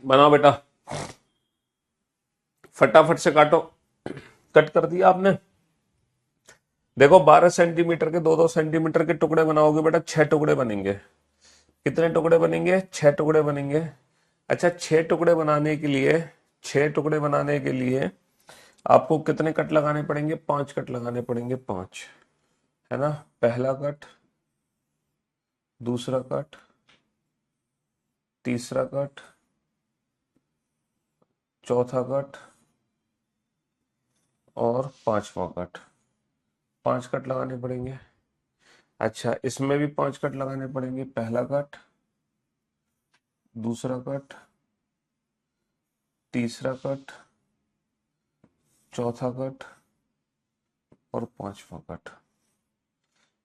Speaker 1: बनाओ बेटा, फटाफट से काटो। कट कर दिया आपने? देखो 12 सेंटीमीटर के 2-2 सेंटीमीटर के टुकड़े बनाओगे बेटा, 6 टुकड़े बनेंगे। कितने टुकड़े बनेंगे? 6 टुकड़े बनेंगे। अच्छा, 6 टुकड़े बनाने के लिए आपको कितने कट लगाने पड़ेंगे? 5 कट लगाने पड़ेंगे, 5, है ना। पहला कट, दूसरा कट, तीसरा कट, चौथा कट और पांचवा कट। 5 कट लगाने पड़ेंगे। अच्छा, इसमें भी 5 कट लगाने पड़ेंगे। पहला कट, दूसरा कट, तीसरा कट, चौथा कट और पांचवा कट।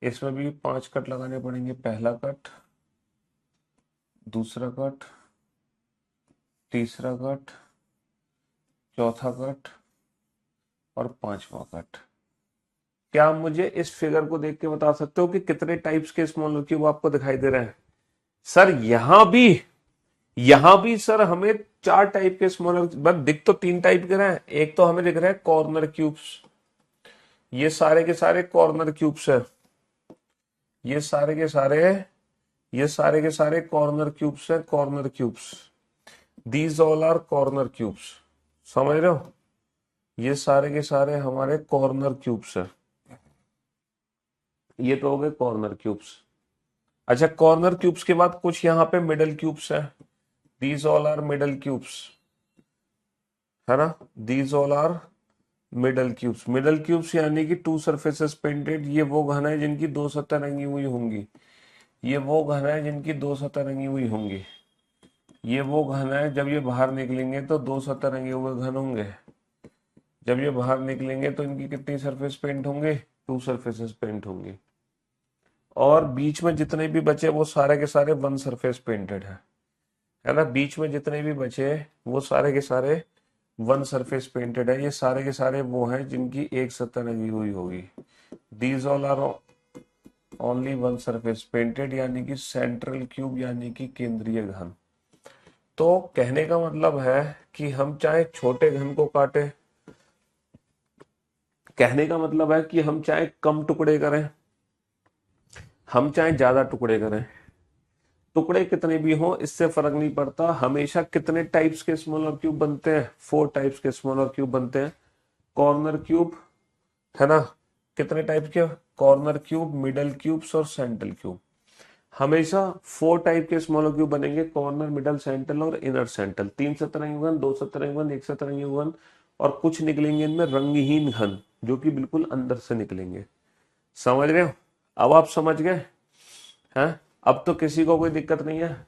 Speaker 1: इसमें भी 5 कट लगाने पड़ेंगे। पहला कट, दूसरा कट, तीसरा कट, चौथा कट और 5वां कट। क्या आप मुझे इस फिगर को देख के बता सकते हो कि कितने टाइप्स के स्मॉलर क्यूब आपको दिखाई दे रहे हैं? सर यहां भी सर हमें 4 टाइप के स्मॉलर, बस दिख तो 3 टाइप के रहे हैं। एक तो हमें दिख रहे हैं कॉर्नर क्यूब्स, ये सारे के सारे कॉर्नर क्यूब्स है। ये सारे के सारे कॉर्नर क्यूब्स है, corner cubes. These all are corner cubes, समझ रहे हो? ये सारे के सारे हमारे कॉर्नर क्यूब्स है। ये तो हो गए कॉर्नर क्यूब्स। अच्छा, कॉर्नर क्यूब्स के बाद कुछ यहाँ पे मिडल क्यूब्स है। These all are middle cubes, है ना? These all are middle cubes. Middle cubes यानी कि 2 सरफेसेस पेंटेड। ये वो घन है जिनकी 2 सतह रंगी हुई होंगी। ये वो घन है जिनकी 2 सतह रंगी हुई होंगी। ये वो घन है जब ये बाहर निकलेंगे तो 2 सतह रंगे हुए घन होंगे। जब ये बाहर निकलेंगे तो इनकी कितनी सरफेस पेंट होंगे? 2 सरफेसेस पेंट होंगी। और बीच में जितने भी बचे वो सारे के सारे 1 सरफेस पेंटेड है ना? बीच में जितने भी बचे वो सारे के सारे 1 सरफेस पेंटेड है। ये सारे के सारे वो हैं जिनकी एक सतह रंगी हुई होगी। These all are only 1 surface painted, यानी कि सेंट्रल क्यूब, यानी कि केंद्रीय घन। तो कहने का मतलब है कि हम चाहे छोटे घन को काटे, कहने का मतलब है कि हम चाहे कम टुकड़े करें, हम चाहे ज्यादा टुकड़े करें, टुकड़े कितने भी हो इससे फर्क नहीं पड़ता। हमेशा कितने टाइप्स के स्मॉलर क्यूब बनते हैं? 4 टाइप्स के स्मॉलर क्यूब बनते हैं। कॉर्नर क्यूब, है ना? कितने टाइप के? कॉर्नर क्यूब, मिडल क्यूब्स और सेंट्रल क्यूब। हमेशा 4 टाइप के स्मॉलर क्यूब बनेंगे, कॉर्नर, मिडल, सेंट्रल और इनर सेंट्रल। 3 सतरंगी घन, 2 सतरंगी घन, 1 सतरंगी घन, और कुछ निकलेंगे इनमें रंगहीन घन जो कि बिल्कुल अंदर से निकलेंगे। समझ रहे हो? अब आप समझ गए हैं? अब तो किसी को कोई दिक्कत नहीं है?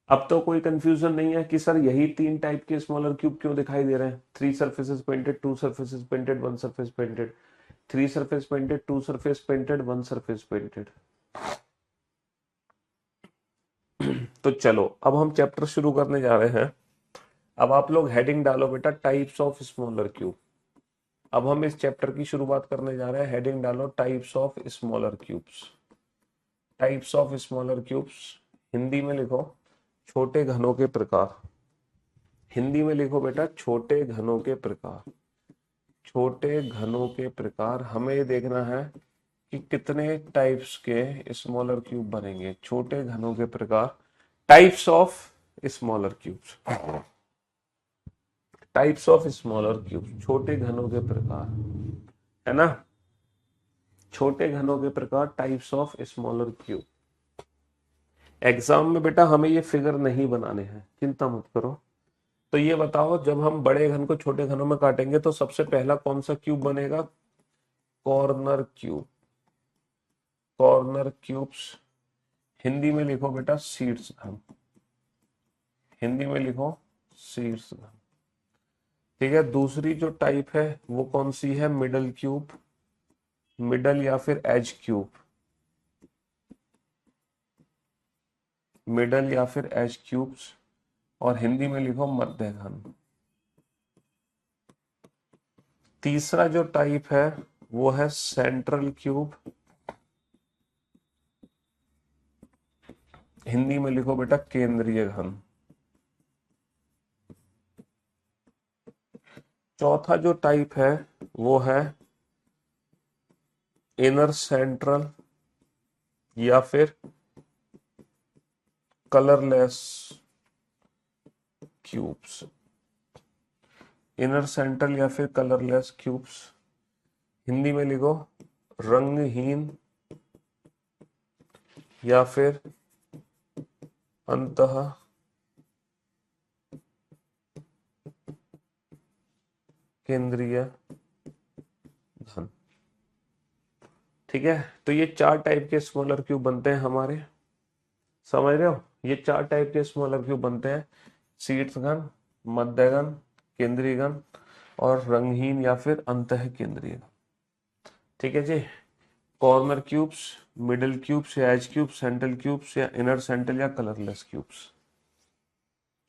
Speaker 1: अब तो कोई कंफ्यूजन नहीं है कि सर यही 3 टाइप के स्मॉलर क्यूब क्यों दिखाई दे रहे हैं? 3 surfaces painted, 2 surfaces painted, 1 surface painted, 3 surface painted, 2 surface painted, 1 surface painted. तो चलो अब हम चैप्टर शुरू करने जा रहे हैं। अब आप लोग हेडिंग डालो बेटा, टाइप्स ऑफ स्मॉलर क्यूब। अब हम इस चैप्टर की शुरुआत करने जा रहे हैं। हेडिंग डालो, types of smaller cubes. Types of smaller cubes, Hindi में लिखो छोटे घनों के प्रकार। हिंदी में लिखो बेटा छोटे घनों के प्रकार। छोटे घनों के प्रकार, हमें ये देखना है कि कितने टाइप्स के स्मॉलर क्यूब बनेंगे। छोटे घनों के प्रकार, types of smaller cubes. Types of smaller cube, छोटे घनों के प्रकार, है ना? छोटे घनों के प्रकार, types of smaller cube. Exam में बेटा हमें ये फिगर नहीं बनाने हैं, चिंता मत करो। तो ये बताओ, जब हम बड़े घन को छोटे घनों में काटेंगे तो सबसे पहला कौन सा क्यूब बनेगा? Corner cube. Corner cubes, Hindi में लिखो बेटा शीर्ष घन। हिंदी में लिखो शीर्ष घन। ठीक है, दूसरी जो टाइप है वो कौन सी है? मिडल क्यूब, मिडल या फिर एज क्यूब। मिडल या फिर एज क्यूब्स, और हिंदी में लिखो मध्य घन। तीसरा जो टाइप है वो है सेंट्रल क्यूब। हिंदी में लिखो बेटा केंद्रीय घन। चौथा जो टाइप है वो है इनर सेंट्रल या फिर कलरलेस क्यूब्स। इनर सेंट्रल या फिर कलरलेस क्यूब्स, हिंदी में लिखो रंगहीन या फिर अंतः केंद्रीय घन। ठीक है, तो ये 4 टाइप के स्मॉलर क्यूब बनते हैं हमारे। समझ रहे हो? ये 4 टाइप के स्मॉलर क्यूब बनते हैं, शीर्ष घन, मध्य घन, केंद्रीय घन और रंगहीन या फिर अंतः केंद्रीय। ठीक है जी। कॉर्नर क्यूब्स, मिडिल क्यूब्स या एज क्यूब्स, सेंट्रल क्यूब्स या इनर सेंट्रल या कलरलेस क्यूब्स।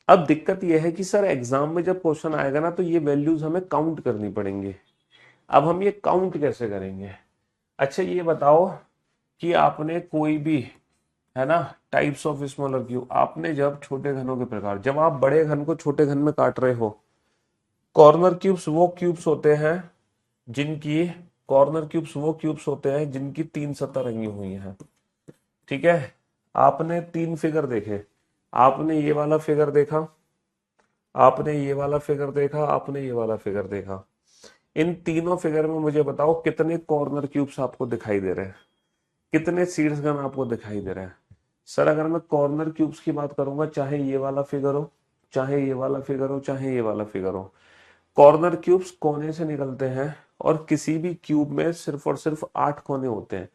Speaker 1: अब दिक्कत यह है कि सर एग्जाम में जब क्वेश्चन आएगा ना तो ये वैल्यूज हमें काउंट करनी पड़ेंगे। अब हम ये काउंट कैसे करेंगे? अच्छा ये बताओ कि आपने कोई भी, है ना, टाइप्स ऑफ स्मॉलर क्यूब, आपने जब छोटे घनों के प्रकार, जब आप बड़े घन को छोटे घन में काट रहे हो, कॉर्नर क्यूब्स वो क्यूब्स होते हैं जिनकी, कॉर्नर क्यूब्स वो क्यूब्स होते हैं जिनकी 3 सतह रंगी हुई हैं। ठीक है, आपने 3 फिगर देखे, आपने ये वाला फिगर देखा, आपने ये वाला फिगर देखा, आपने ये वाला फिगर देखा। इन तीनों फिगर में मुझे बताओ कितने कॉर्नर क्यूब्स आपको दिखाई दे रहे हैं, कितने शीर्ष घन आपको दिखाई दे रहे हैं? सर अगर मैं कॉर्नर क्यूब्स की बात करूंगा, चाहे ये वाला फिगर हो, चाहे ये वाला फिगर हो, चाहे ये वाला फिगर हो, कॉर्नर क्यूब्स कोने से निकलते हैं और किसी भी क्यूब में सिर्फ और सिर्फ 8 कोने होते हैं।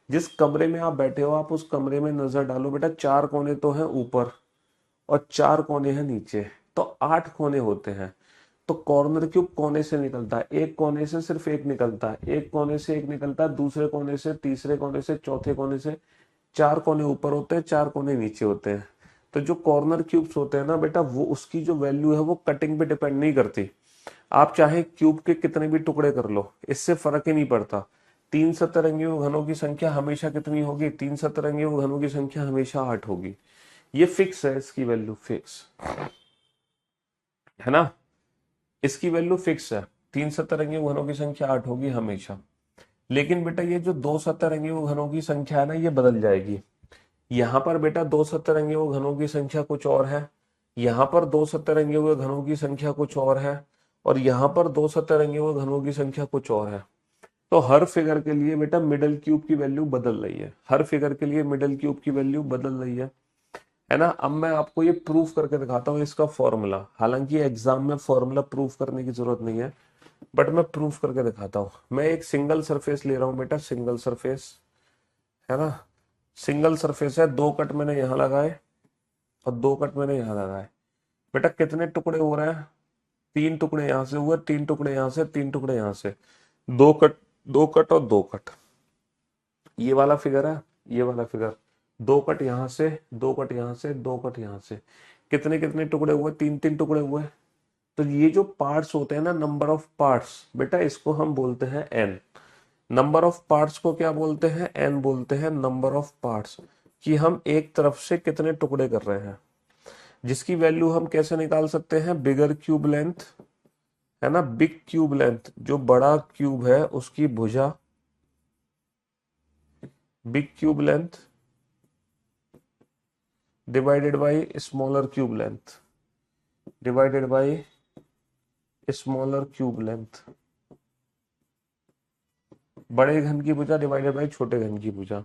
Speaker 1: जिस कमरे में आप बैठे हो, आप उस कमरे में नजर डालो बेटा, 4 कोने तो हैं ऊपर और 4 कोने हैं नीचे, तो 8 कोने होते हैं। तो कॉर्नर क्यूब कोने से निकलता है, एक कोने से सिर्फ एक निकलता है, एक कोने से एक निकलता है, दूसरे कोने से, तीसरे कोने से, चौथे कोने से। 4 कोने ऊपर होते हैं, 4 कोने नीचे होते हैं। तो जो कॉर्नर क्यूब्स होते हैं ना बेटा, वो उसकी जो वैल्यू है वो कटिंग पे डिपेंड नहीं करती। आप चाहे क्यूब के कितने भी टुकड़े कर लो, इससे फर्क ही नहीं पड़ता। 3 सतरंगी घनों की संख्या हमेशा कितनी होगी? 3 सतरंगी घनों की संख्या हमेशा 8 होगी। ये फिक्स है, इसकी वैल्यू फिक्स है ना, इसकी वैल्यू फिक्स है। 3 सतरंगी घनों की संख्या 8 होगी हमेशा। लेकिन बेटा ये जो 2 सतरंगी घनों की संख्या है ना, ये बदल जाएगी। यहाँ पर बेटा 2 सतरंगी घनों की संख्या कुछ और है, यहाँ पर 2 सतरंगी घनों की संख्या कुछ और है, और यहाँ पर 2 सतरंगी घनों की संख्या कुछ और है। तो हर फिगर के लिए बेटा मिडल क्यूब की वैल्यू बदल रही है, हर फिगर के लिए मिडल क्यूब की वैल्यू बदल रही है ना। अब मैं आपको ये प्रूफ करके दिखाता हूँ इसका फॉर्मूला। हालांकि एग्जाम में फॉर्मूला प्रूफ करने की जरूरत नहीं है, बट मैं प्रूफ करके दिखाता हूँ। मैं एक सिंगल सरफेस ले रहा हूँ बेटा, सिंगल सरफेस, है ना, सिंगल सरफेस है। 2 कट मैंने यहाँ लगाए और 2 कट मैंने यहाँ लगाए। बेटा कितने टुकड़े हो रहे हैं? 3 टुकड़े यहाँ से हुए, 3 टुकड़े यहाँ से, 3 टुकड़े यहाँ से, 2 कट, 2 कट और 2 कट। ये वाला फिगर है, ये वाला फिगर, 2 कट यहाँ से, 2 कट यहाँ से, 2 कट यहाँ से। कितने कितने टुकड़े हुए? 3 टुकड़े हुए। तो ये जो पार्ट्स होते हैं ना, नंबर ऑफ पार्ट्स, बेटा इसको हम बोलते हैं एन। नंबर ऑफ पार्ट्स को क्या बोलते हैं? एन बोलते हैं, नंबर ऑफ पार्ट्स, कि हम एक तरफ से कितने टुकड़े कर रहे हैं। जिसकी वैल्यू हम कैसे निकाल सकते हैं? बिगर क्यूब लेंथ, है ना, बिग क्यूब लेंथ, जो बड़ा क्यूब है उसकी भुजा, big cube length divided by smaller cube length, divided by smaller cube length. बड़े घन की भुजा डिवाइडेड बाय छोटे घन की भुजा।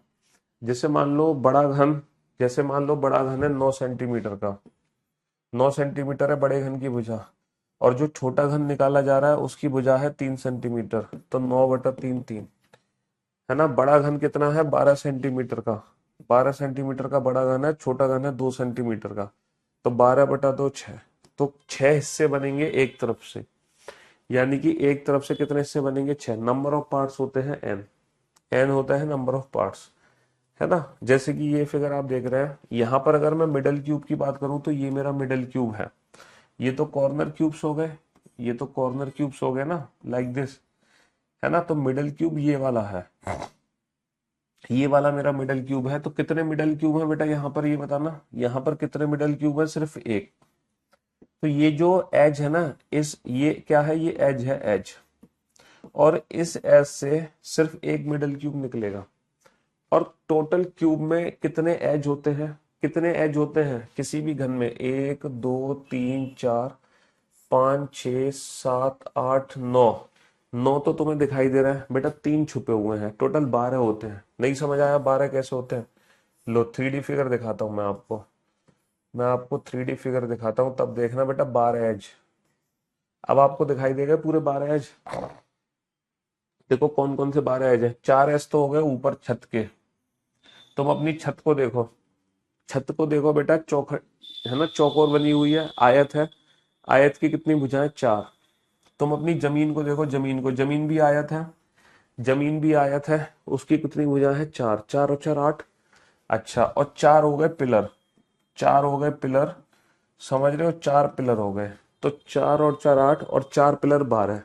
Speaker 1: जैसे मान लो बड़ा घन, जैसे मान लो बड़ा घन है 9 सेंटीमीटर का, 9 सेंटीमीटर है बड़े घन की भुजा, और जो छोटा घन निकाला जा रहा है उसकी भुजा है 3 सेंटीमीटर, तो 9/3 3, है ना। बड़ा घन कितना है? 12 सेंटीमीटर का, 12 सेंटीमीटर का बड़ा घन है, छोटा घन है 2 सेंटीमीटर का, तो 12/2 6। तो 6 हिस्से बनेंगे एक तरफ से, यानी कि एक तरफ से कितने हिस्से बनेंगे? 6। नंबर ऑफ पार्ट्स होते हैं एन, एन होता है नंबर ऑफ पार्ट्स, है ना। जैसे कि ये फिगर आप देख रहे हैं, यहाँ पर अगर मैं मिडल क्यूब की बात करूं तो ये मेरा मिडल क्यूब है। ये तो कॉर्नर क्यूब्स हो गए, ये तो कॉर्नर क्यूब्स हो गए ना, लाइक दिस, है ना। तो मिडल क्यूब ये वाला है, ये वाला मेरा मिडल क्यूब है। तो कितने मिडल क्यूब है बेटा यहाँ पर, ये बताना। यहाँ पर कितने मिडल क्यूब है? सिर्फ एक। तो ये जो एज है ना, इस, ये क्या है? ये एज है, एज, और इस एज से सिर्फ एक मिडल क्यूब निकलेगा। और टोटल क्यूब में कितने एज होते हैं? कितने एज होते हैं किसी भी घन में? 1 2 3 4 5 6 7 8 9। 9 तो तुम्हें दिखाई दे रहा है बेटा, 3 छुपे हुए हैं, टोटल 12 होते हैं। नहीं समझ आया 12 कैसे होते हैं? लो 3D फिगर दिखाता हूं मैं आपको, मैं आपको 3D फिगर दिखाता हूं, तब देखना बेटा 12 एज। अब आपको दिखाई देगा पूरे 12 एज। देखो कौन कौन से 12 एज है। 4 एज तो हो गए ऊपर छत के। तुम अपनी छत को देखो, छत को देखो बेटा, चौखट है ना, चौकोर बनी हुई है, आयत है, आयत की कितनी भुजाएं? 4। तुम अपनी जमीन को देखो, जमीन को, जमीन भी आयत है, जमीन भी आयत है, उसकी कितनी भुजाएं हैं? चार, चार और चार आठ। अच्छा, और चार हो गए पिलर, चार हो गए पिलर, समझ रहे हो, चार पिलर हो गए। तो चार और चार आठ, और चार पिलर 12।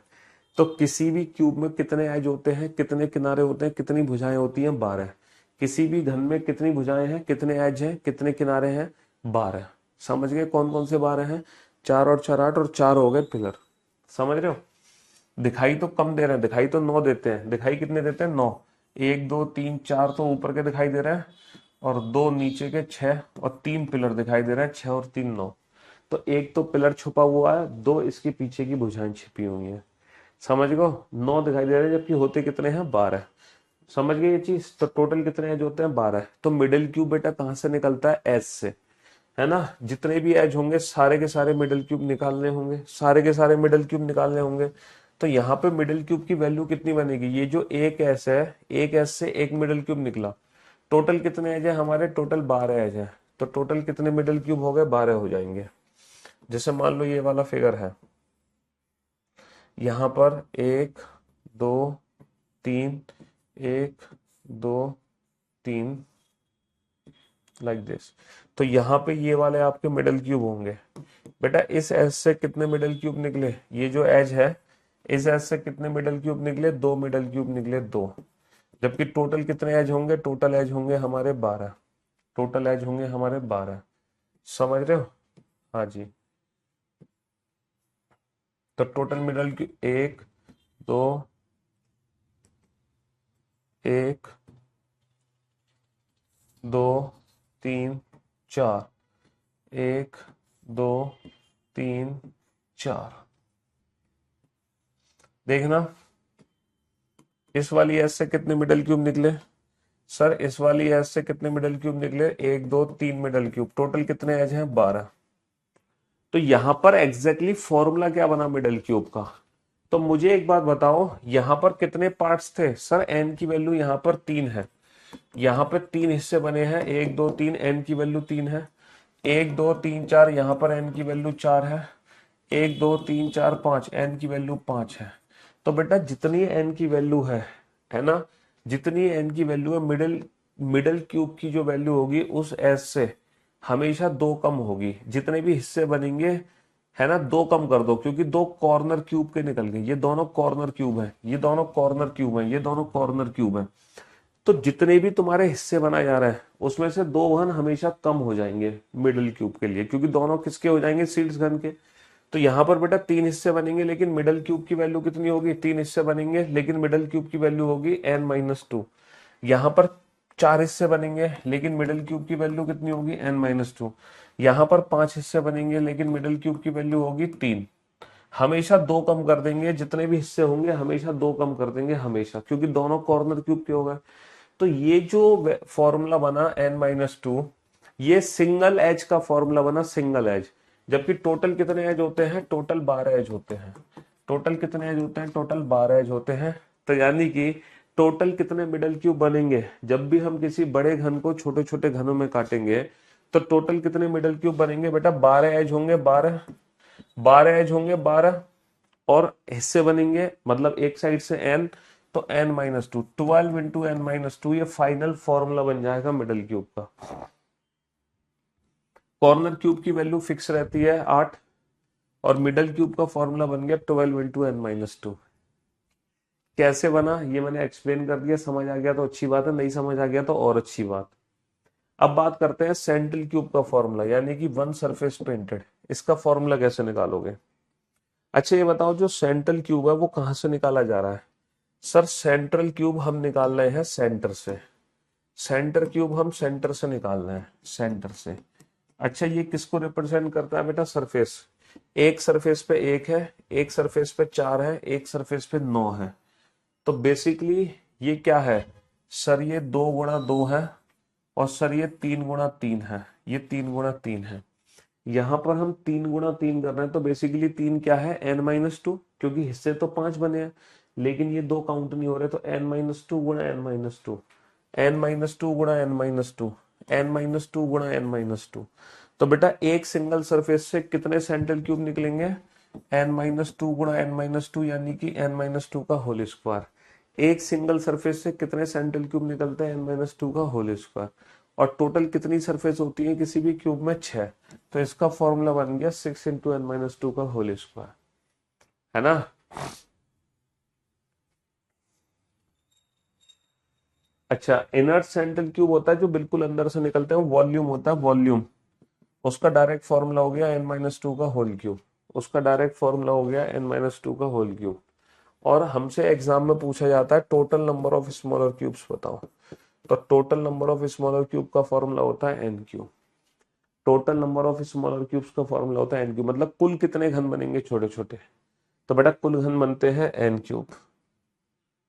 Speaker 1: तो किसी भी क्यूब में कितने एज होते हैं, कितने किनारे होते हैं, कितनी भुजाएं होती हैं? 12। किसी भी घन में कितनी भुजाएं हैं, कितने एज हैं, कितने किनारे हैं? 12। समझ गए कौन कौन से 12 हैं? चार और चार आठ, और चार हो गए पिलर। समझ रहे हो? दिखाई तो कम दे रहे हैं, दिखाई तो 9 देते हैं। दिखाई कितने देते हैं? 9। एक दो तीन चार तो ऊपर के दिखाई दे रहे हैं, और दो नीचे के 6, और तीन पिलर दिखाई दे रहे हैं, 6 और 3 9। तो एक तो पिलर छुपा हुआ है, दो इसके पीछे की भुजाएं छिपी हुई हैं। समझ गो, 9 दिखाई दे रहे हैं, जबकि होते कितने हैं? 12। समझ गए ये चीज? तो टोटल कितने एज होते हैं? 12। तो मिडिल क्यूब बेटा कहाँ से निकलता है? एज से, है ना। जितने भी एज होंगे सारे के सारे मिडिल क्यूब निकालने होंगे, सारे के सारे मिडिल क्यूब निकालने होंगे। तो यहाँ पे मिडिल क्यूब की वैल्यू कितनी बनेगी? ये जो एक एस है, एक एस से एक मिडिल क्यूब निकला। टोटल कितने एज है हमारे? टोटल 12 एज है। तो टोटल कितने मिडिल क्यूब हो गए? 12 हो जाएंगे। जैसे मान लो ये वाला फिगर है, यहाँ पर एक दो तीन, एक दो तीन, लाइक दिस। तो यहाँ पे ये वाले आपके मिडल क्यूब होंगे। बेटा इस एज से कितने मिडल क्यूब निकले? ये जो एज है, इस एज से कितने मिडल क्यूब निकले? दो मिडल क्यूब निकले, दो। जबकि टोटल कितने एज होंगे? टोटल एज होंगे हमारे 12। टोटल एज होंगे हमारे 12। समझ रहे हो? हाँ जी। तो टोटल मिडल क्यूब एक दो, एक दो तीन चार, एक दो तीन चार। देखना इस वाली एस से कितने मिडल क्यूब निकले? सर इस वाली एस से कितने मिडल क्यूब निकले? एक दो तीन मिडल क्यूब। टोटल कितने एज हैं? 12। तो यहां पर एग्जैक्टली फॉर्मूला क्या बना मिडल क्यूब का? तो मुझे एक बात बताओ, यहां पर कितने पार्ट्स थे? सर एन की वैल्यू यहां पर 3 है। यहाँ पे 3 हिस्से बने हैं, एक दो तीन, एन की वैल्यू 3 है। एक दो तीन चार, यहाँ पर एन की वैल्यू 4 है। एक दो तीन चार पांच, एन की वैल्यू 5 है। तो बेटा जितनी एन की वैल्यू है ना, जितनी एन की वैल्यू है, मिडिल मिडिल क्यूब की जो वैल्यू होगी उस एस से हमेशा दो कम होगी। जितने भी हिस्से बनेंगे, है ना, दो कम कर दो, क्योंकि दो कॉर्नर क्यूब के निकल गए। ये दोनों कॉर्नर क्यूब हैं, ये दोनों कॉर्नर क्यूब हैं, ये दोनों कॉर्नर क्यूब हैं। तो जितने भी तुम्हारे हिस्से बनाए जा रहे हैं उसमें से दो घन हमेशा कम हो जाएंगे मिडिल क्यूब के लिए, क्योंकि दोनों किसके हो जाएंगे? शीर्ष घन के। तो यहाँ पर बेटा 3 हिस्से बनेंगे, लेकिन मिडल क्यूब की वैल्यू कितनी होगी? 3 हिस्से बनेंगे लेकिन मिडल क्यूब की वैल्यू होगी n-2। यहाँ पर 4 हिस्से बनेंगे लेकिन मिडल क्यूब की वैल्यू कितनी होगी? n-2। यहाँ पर 5 हिस्से बनेंगे लेकिन मिडल क्यूब की वैल्यू होगी 3। हमेशा दो कम कर देंगे, जितने भी हिस्से होंगे हमेशा दो कम कर देंगे हमेशा, क्योंकि दोनों कॉर्नर क्यूब के हो गए। तो ये जो फॉर्मूला बना n-2, ये सिंगल एज का फॉर्मूला बना, सिंगल एज। जबकि टोटल कितने एज होते हैं? टोटल 12 एज होते हैं। टोटल कितने एज होते हैं? टोटल 12 एज होते हैं। तो यानी कि टोटल कितने मिडल क्यूब बनेंगे? जब भी हम किसी बड़े घन को छोटे छोटे घनों में काटेंगे तो टोटल कितने मिडल क्यूब बनेंगे? बेटा 12 एज होंगे, 12। 12 एज होंगे, 12। और हिस्से बनेंगे, मतलब एक साइड से n, तो n-2, 12 इंटू n-2, ये फाइनल फॉर्मूला बन जाएगा मिडल क्यूब का। कॉर्नर क्यूब की वैल्यू फिक्स रहती है 8, और मिडल क्यूब का फॉर्मूला बन गया 12 इंटू n-2। कैसे बना ये मैंने एक्सप्लेन कर दिया, समझ आ गया तो अच्छी बात है, नहीं समझ आ गया तो और अच्छी बात। अब बात करते हैं सेंट्रल क्यूब का फॉर्मूला, यानी कि वन सरफेस पेंटेड। इसका फॉर्मूला कैसे निकालोगे? अच्छा ये बताओ, जो सेंट्रल क्यूब है वो कहां से निकाला जा रहा है? सर सेंट्रल क्यूब हम निकाल रहे हैं सेंटर से। सेंटर क्यूब हम सेंटर से निकाल रहे हैं, सेंटर से। अच्छा ये किसको रिप्रेजेंट करता है बेटा? सरफेस। एक सरफेस पे एक है, एक सरफेस पे 4 है, एक सरफेस पे 9 है। तो बेसिकली ये क्या है? सर ये 2 गुणा 2 है, और सर ये 3 गुणा 3 है, ये 3 गुणा 3 है। यहां पर हम 3 गुणा 3 कर रहे हैं, तो बेसिकली 3 क्या है? n-2, क्योंकि हिस्से तो 5 बने हैं लेकिन ये दो काउंट नहीं हो रहे, तो n-2 गुणा n-2, n-2 गुणा n-2, n-2 गुणा n-2। तो बेटा एक सिंगल सरफेस से कितने सेंट्रल क्यूब निकलेंगे? n-2 गुणा n-2, यानी कि n-2 का होल स्क्वायर। एक सिंगल सरफेस से कितने सेंट्रल क्यूब निकलते हैं, n-2 का होल स्क्वायर। और टोटल कितनी सरफेस होती है किसी भी क्यूब में, 6। तो इसका फॉर्मूला बन गया 6 इंटू n-2 का होल स्क्वायर, है ना। अच्छा, इनर सेंट्रल क्यूब होता है जो बिल्कुल अंदर से निकलते हैं, वॉल्यूम होता है, वॉल्यूम। उसका डायरेक्ट फॉर्मूला हो गया n-2 का होल क्यूब। उसका डायरेक्ट फॉर्मूला हो गया n-2 का होल क्यूब। और हमसे एग्जाम में पूछा जाता है total number of smaller cubes बताओ। तो total number of smaller cube का फॉर्मूला होता है n cube. Total number of smaller cubes का फॉर्मूला होता है एन क्यूब, मतलब कुल कितने घन बनेंगे छोटे छोटे। तो बेटा कुल घन बनते हैं एन क्यूब।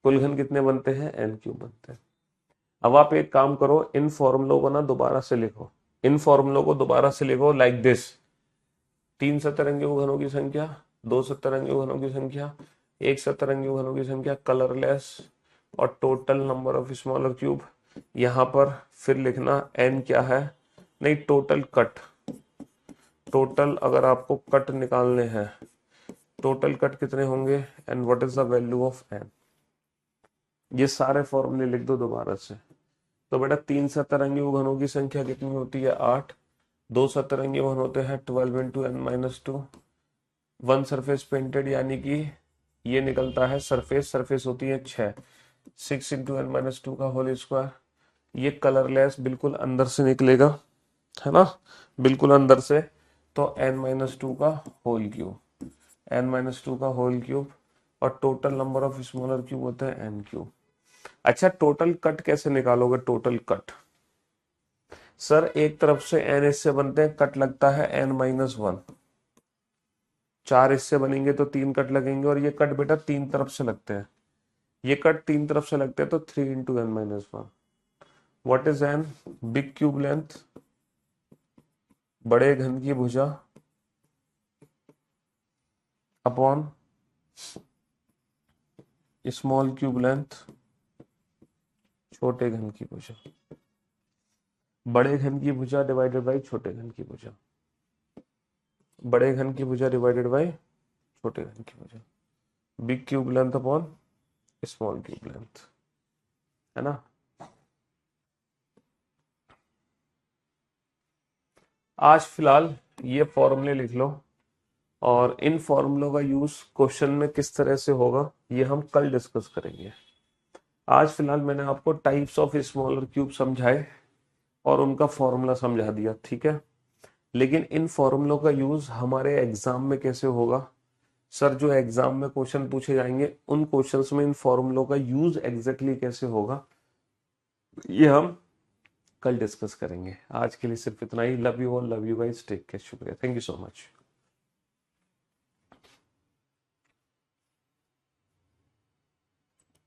Speaker 1: कुल घन कितने बनते हैं, एन क्यूब बनते हैं। अब आप एक काम करो, इन फॉर्मूलों को ना दोबारा से लिखो। इन फॉर्मूलों को दोबारा से लिखो लाइक दिस। 3 सतरंगी घनों की संख्या, 2 सतरंगी घनों की संख्या, 1 सतरंगी घनों की संख्या, कलरलेस, और total number of smaller cube. यहां पर फिर लिखना एन क्या है, नहीं टोटल कट। टोटल अगर आपको कट निकालने हैं, टोटल कट कितने होंगे, and what is the value of n. ये सारे फॉर्मूले लिख दो दोबारा से। तो बेटा 3 सतरंगी घनों की संख्या कितनी होती है, 8। 2 सतरंगी घन होते हैं 12 इंटू n-2। 1 सरफेस पेंटेड यानी कि ये निकलता है सरफेस, सरफेस होती है 6। 6 इंटू n-2 का होल स्क्वायर। ये कलरलेस बिल्कुल अंदर से निकलेगा, है ना, बिल्कुल अंदर से। तो n-2 का होल क्यूब, n-2 का होल क्यूब। और total number of smaller cube होते हैं n क्यूब। अच्छा, टोटल कट कैसे निकालोगे, टोटल कट। सर एक तरफ से n हिस्से बनते हैं, कट लगता है n-1। 4 हिस्से बनेंगे तो 3 कट लगेंगे, और ये कट बेटा 3 तरफ से लगते हैं। ये कट 3 तरफ से लगते हैं, तो 3 into n-1। What is an, big cube length, बड़े घन की भुजा, अपॉन स्मॉल क्यूब लेंथ, छोटे घन की भुजा। बड़े घन की भुजा डिवाइडेड बाई छोटे घन की भुजा। बड़े घन की भुजा डिवाइडेड बाई छोटे घन की भुजा। Big cube length upon small cube length, है ना। आज फिलहाल ये फॉर्मूले लिख लो, और इन फॉर्मूलों का यूज क्वेश्चन में किस तरह से होगा ये हम कल डिस्कस करेंगे। आज फिलहाल मैंने आपको टाइप्स ऑफ स्मॉलर क्यूब समझाए और उनका फॉर्मूला समझा दिया, ठीक है। लेकिन इन फॉर्मूलों का यूज हमारे एग्जाम में कैसे होगा, सर जो एग्जाम में क्वेश्चन पूछे जाएंगे उन क्वेश्चंस में इन फॉर्मूलों का यूज एग्जैक्टली कैसे होगा, ये हम कल डिस्कस करेंगे। आज के लिए सिर्फ इतना ही। Love you all, love you guys, take care, शुक्रिया, थैंक यू सो मच।